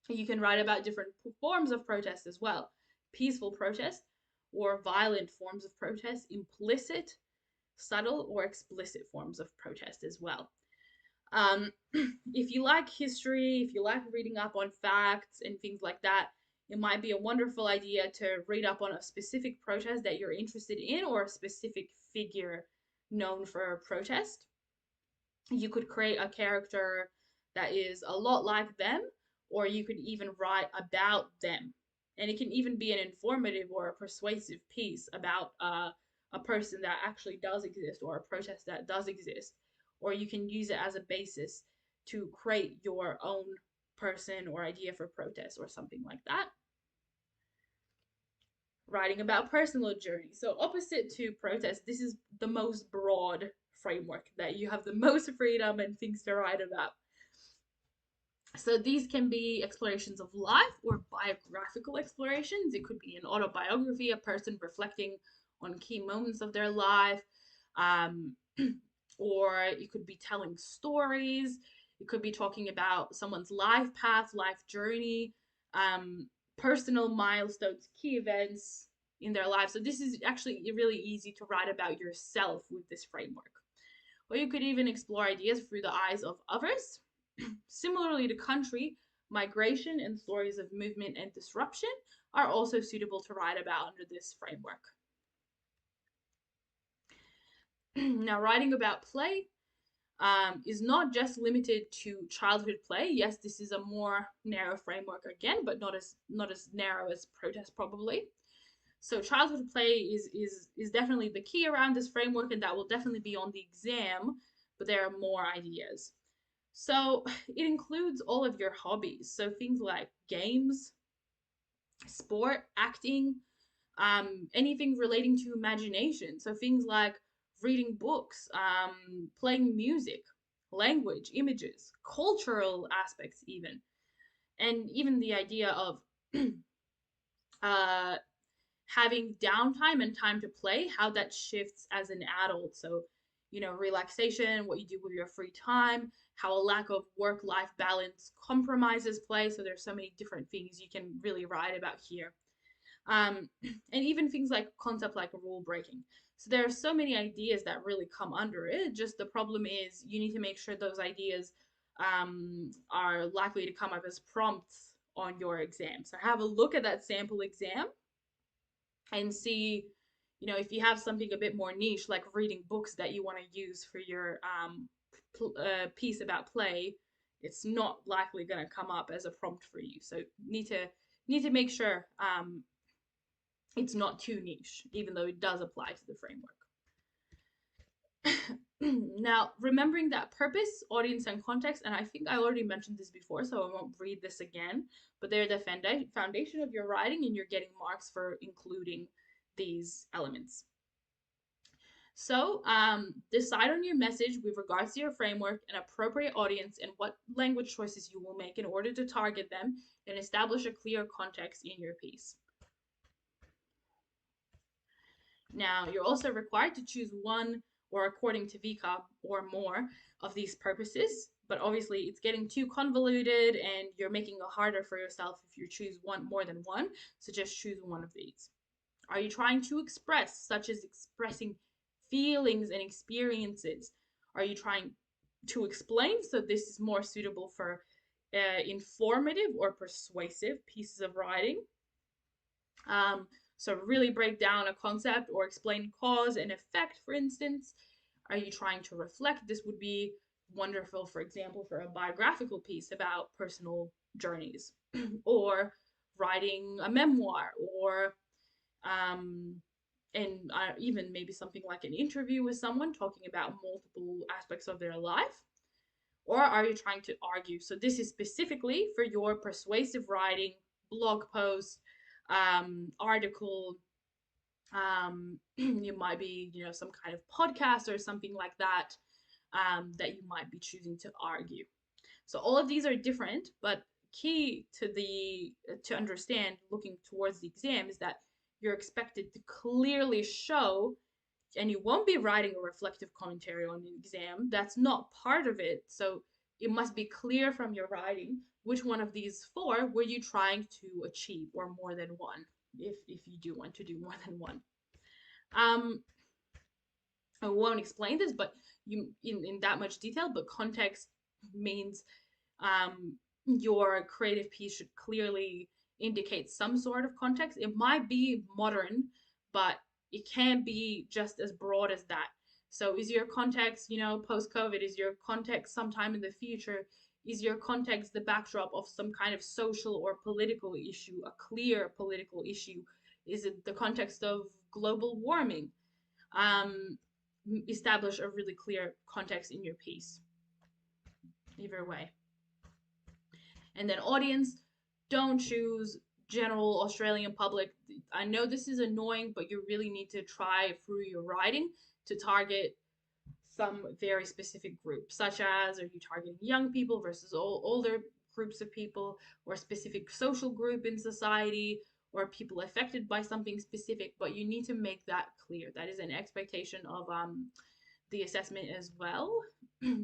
You can write about different forms of protest as well: peaceful protest or violent forms of protest, implicit, subtle, or explicit forms of protest as well. Um, if you like history, if you like reading up on facts and things like that, it might be a wonderful idea to read up on a specific protest that you're interested in or a specific figure known for protest. You could create a character that is a lot like them, or you could even write about them. And it can even be an informative or a persuasive piece about a person that actually does exist or a protest that does exist. Or you can use it as a basis to create your own person or idea for protest or something like that. Writing about personal journey. So, opposite to protest, this is the most broad framework that you have the most freedom and things to write about. So these can be explorations of life or biographical explorations. It could be an autobiography, a person reflecting on key moments of their life, um, or you could be telling stories. You could be talking about someone's life path, life journey, personal milestones, key events in their life. So this is actually really easy to write about yourself with this framework. Or you could even explore ideas through the eyes of others. Similarly to country, migration and stories of movement and disruption are also suitable to write about under this framework. Now, writing about play is not just limited to childhood play. Yes, this is a more narrow framework again, but not as narrow as protest probably. So childhood play is definitely the key around this framework, and that will definitely be on the exam. But there are more ideas. So it includes all of your hobbies. So things like games, sport, acting, anything relating to imagination. So things like reading books, playing music, language, images, cultural aspects, even. And even the idea of uh, having downtime and time to play, how that shifts as an adult. So, relaxation, what you do with your free time, how a lack of work life balance compromises play. So, there's so many different things you can really write about here. And even things like concept like rule breaking. So, there are so many ideas that really come under it. Just the problem is you need to make sure those ideas are likely to come up as prompts on your exam. So, have a look at that sample exam and see, if you have something a bit more niche like reading books that you want to use for your piece about play. It's not likely going to come up as a prompt for you, so need to make sure it's not too niche, even though it does apply to the framework. Now, remembering that purpose, audience, and context, and I think I already mentioned this before, so I won't read this again, but they're the foundation of your writing, and you're getting marks for including these elements. So, decide on your message with regards to your framework, an appropriate audience, and what language choices you will make in order to target them, and establish a clear context in your piece. Now, you're also required to choose one, or according to VCA, or more of these purposes, but obviously it's getting too convoluted and you're making it harder for yourself if you choose more than one, so just choose one of these. Are you trying to express, such as expressing feelings and experiences? Are you trying to explain? So this is more suitable for informative or persuasive pieces of writing. So really break down a concept or explain cause and effect, for instance. Are you trying to reflect? This would be wonderful, for example, for a biographical piece about personal journeys, or writing a memoir, or and even maybe something like an interview with someone talking about multiple aspects of their life. Or are you trying to argue? So this is specifically for your persuasive writing, blog post, article. You might be, some kind of podcast or something like that, that you might be choosing to argue. So all of these are different, but key to understand looking towards the exam is that you're expected to clearly show, and you won't be writing a reflective commentary on the exam. That's not part of it. So it must be clear from your writing which one of these four were you trying to achieve, or more than one, if you do want to do more than one. Um, I won't explain this, but you in that much detail. But context means your creative piece should clearly indicate some sort of context. It might be modern, but it can be just as broad as that. So, is your context, post COVID? Is your context sometime in the future? Is your context the backdrop of some kind of social or political issue, a clear political issue? Is it the context of global warming? Um, Establish a really clear context in your piece. Either way. And then audience, don't choose general Australian public. I know this is annoying, but you really need to try through your writing to target some very specific group, such as, are you targeting young people versus older groups of people, or a specific social group in society, or people affected by something specific, but you need to make that clear. That is an expectation of the assessment as well.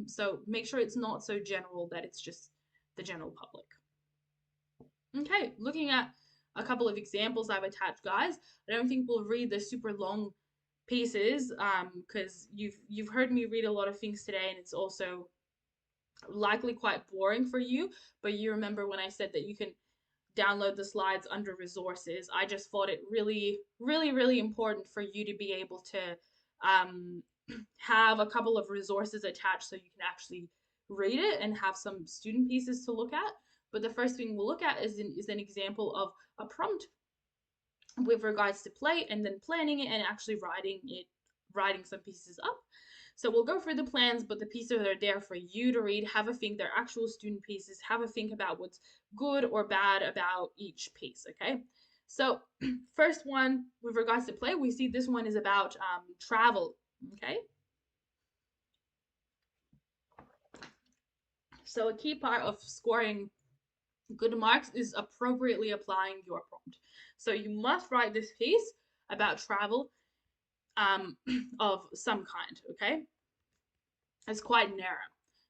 So make sure it's not so general that it's just the general public. Okay, looking at a couple of examples I've attached, guys. I don't think we'll read the super long pieces because you've heard me read a lot of things today, and it's also likely quite boring for you. But you remember when I said that you can download the slides under resources. I just thought it really, really, really important for you to be able to have a couple of resources attached so you can actually read it and have some student pieces to look at. But the first thing we'll look at is an example of a prompt with regards to play, and then planning it and actually writing some pieces up. So we'll go through the plans, but the pieces are there for you to read. Have a think. They're actual student pieces. Have a think about what's good or bad about each piece, okay? So first one, with regards to play, we see this one is about travel, okay? So a key part of scoring good marks is appropriately applying your prompt. So you must write this piece about travel of some kind, okay? It's quite narrow.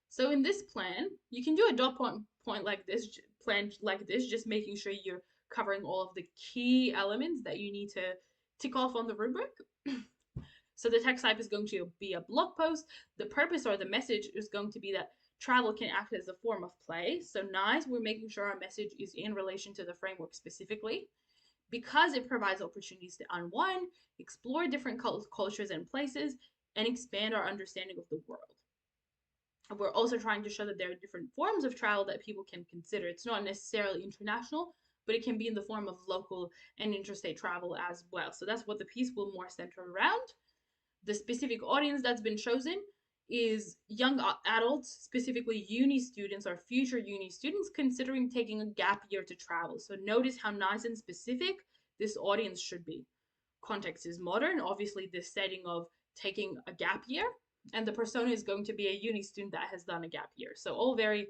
So in this plan, you can do a dot point like this, plan like this, just making sure you're covering all of the key elements that you need to tick off on the rubric. So the text type is going to be a blog post. The purpose or the message is going to be that travel can act as a form of play. So nice, we're making sure our message is in relation to the framework specifically, because it provides opportunities to unwind, explore different cultures and places, and expand our understanding of the world. We're also trying to show that there are different forms of travel that people can consider. It's not necessarily international, but it can be in the form of local and interstate travel as well. So that's what the piece will more center around. The specific audience that's been chosen is young adults, specifically uni students or future uni students considering taking a gap year to travel. So notice how nice and specific this audience should be. Context is modern, obviously this setting of taking a gap year, and the persona is going to be a uni student that has done a gap year. So all very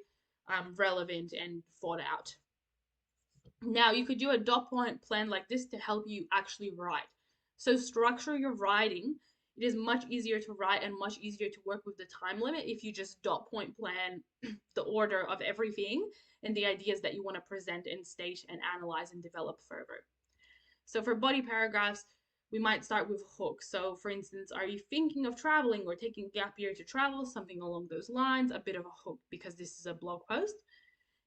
relevant and thought out. Now you could do a dot point plan like this to help you actually write. So structure your writing. It is much easier to write and much easier to work with the time limit if you just dot point plan the order of everything and the ideas that you want to present and state and analyze and develop further. So for body paragraphs, we might start with hooks. So for instance, are you thinking of traveling or taking a gap year to travel? Something along those lines, a bit of a hook because this is a blog post.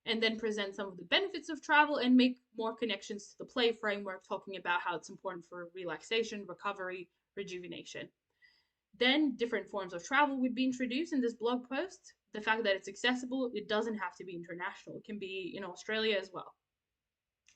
And then present some of the benefits of travel and make more connections to the play framework, talking about how it's important for relaxation, recovery, rejuvenation. Then different forms of travel would be introduced in this blog post. The fact that it's accessible, it doesn't have to be international. It can be in Australia as well.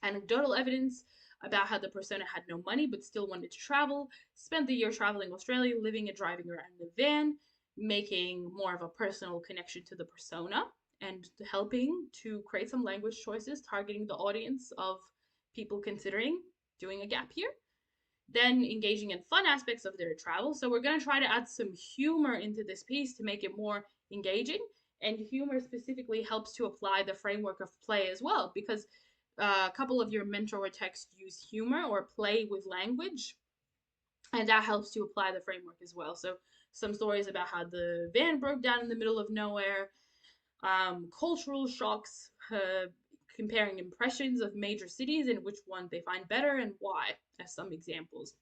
Anecdotal evidence about how the persona had no money but still wanted to travel, spent the year traveling Australia, living and driving around in a van, making more of a personal connection to the persona, and helping to create some language choices targeting the audience of people considering doing a gap year. Then engaging in fun aspects of their travel. So we're going to try to add some humor into this piece to make it more engaging. And humor specifically helps to apply the framework of play as well, because a couple of your mentor texts use humor or play with language, and that helps to apply the framework as well. So some stories about how the van broke down in the middle of nowhere, cultural shocks, comparing impressions of major cities and which one they find better and why, as some examples.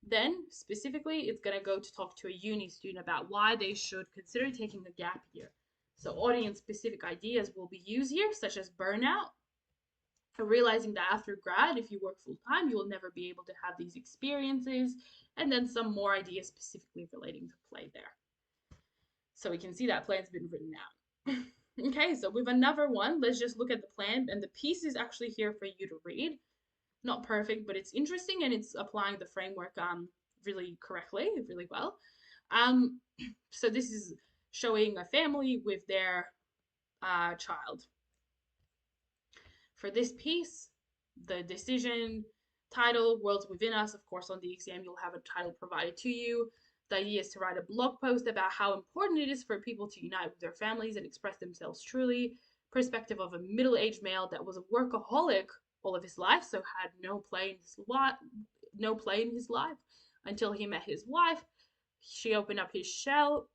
Then, specifically, it's going to go to talk to a uni student about why they should consider taking a gap year. So, audience specific ideas will be used here, such as burnout, realizing that after grad, if you work full time, you will never be able to have these experiences, and then some more ideas specifically relating to play there. So, we can see that plan's been written out. Okay, so with another one, let's just look at the plan, and the piece is actually here for you to read. Not perfect, but it's interesting and it's applying the framework really correctly, really well. Um, so this is showing a family with their child. For this piece, the decision title, Worlds Within Us, of course, on the exam, you'll have a title provided to you. The idea is to write a blog post about how important it is for people to unite with their families and express themselves truly. Perspective of a middle-aged male that was a workaholic all of his life, so had no play in his life until he met his wife. She opened up his shell.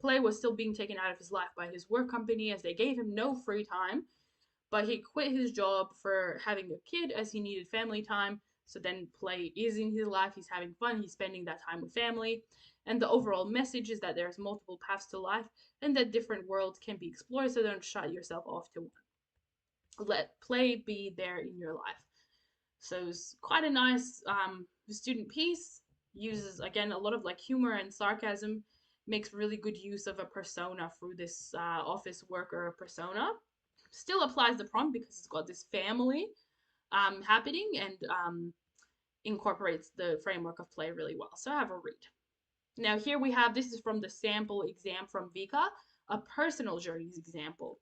Play was still being taken out of his life by his work company as they gave him no free time, but he quit his job for having a kid as he needed family time. So then play is in his life, he's having fun, he's spending that time with family. And the overall message is that there's multiple paths to life and that different worlds can be explored, so don't shut yourself off to one. Let play be there in your life. So it's quite a nice student piece. Uses again a lot of like humor and sarcasm. Makes really good use of a persona through this office worker persona. Still applies the prompt because it's got this family happening and incorporates the framework of play really well. So have a read. Now here we have, this is from the sample exam from Vika, a personal journeys example.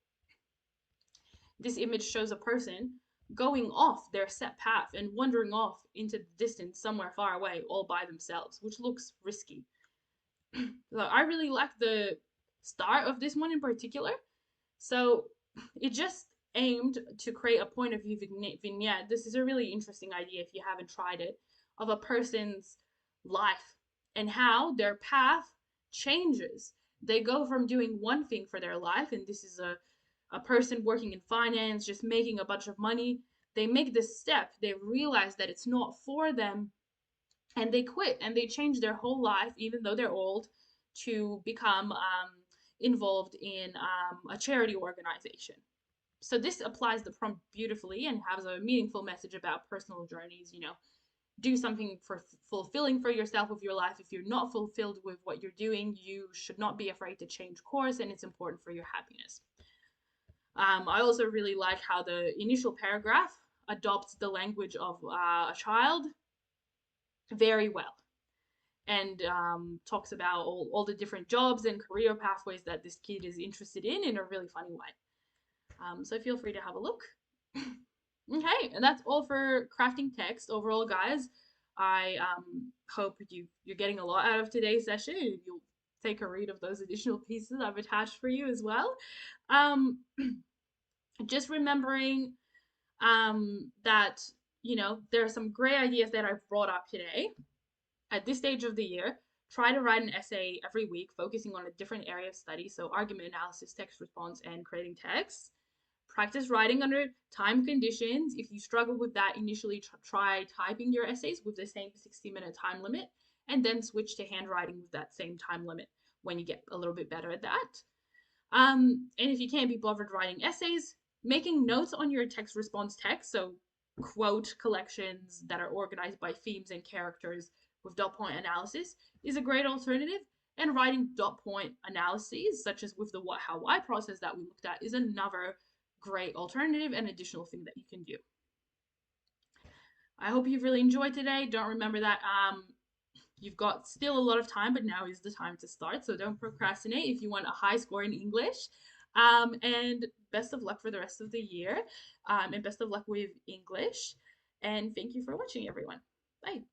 This image shows a person going off their set path and wandering off into the distance somewhere far away all by themselves, which looks risky. So I really like the start of this one in particular. So it just aimed to create a point of view vignette. This is a really interesting idea if you haven't tried it, of a person's life and how their path changes. They go from doing one thing for their life, and this is a person working in finance, just making a bunch of money. They make this step, they realize that it's not for them, and they quit and they change their whole life, even though they're old, to become involved in a charity organization. So this applies the prompt beautifully and has a meaningful message about personal journeys. You know, do something for fulfilling for yourself with your life. If you're not fulfilled with what you're doing, you should not be afraid to change course, and it's important for your happiness. I also really like how the initial paragraph adopts the language of a child very well, and talks about all the different jobs and career pathways that this kid is interested in a really funny way. So feel free to have a look. Okay, and that's all for crafting text overall, guys. I hope you're getting a lot out of today's session. You'll take a read of those additional pieces I've attached for you as well. Just remembering that, you know, there are some great ideas that I've brought up today. At this stage of the year, try to write an essay every week focusing on a different area of study, so argument analysis, text response, and creating text. Practice writing under time conditions. If you struggle with that, initially try typing your essays with the same 60-minute time limit, and then switch to handwriting with that same time limit when you get a little bit better at that. And if you can't be bothered writing essays, making notes on your text response text, so quote collections that are organized by themes and characters with dot point analysis, is a great alternative. And writing dot point analyses, such as with the what, how, why process that we looked at, is another great alternative and additional thing that you can do. I hope you've really enjoyed today. Don't remember that you've got still a lot of time, but now is the time to start. So don't procrastinate if you want a high score in English. And best of luck for the rest of the year. And best of luck with English. And thank you for watching, everyone. Bye.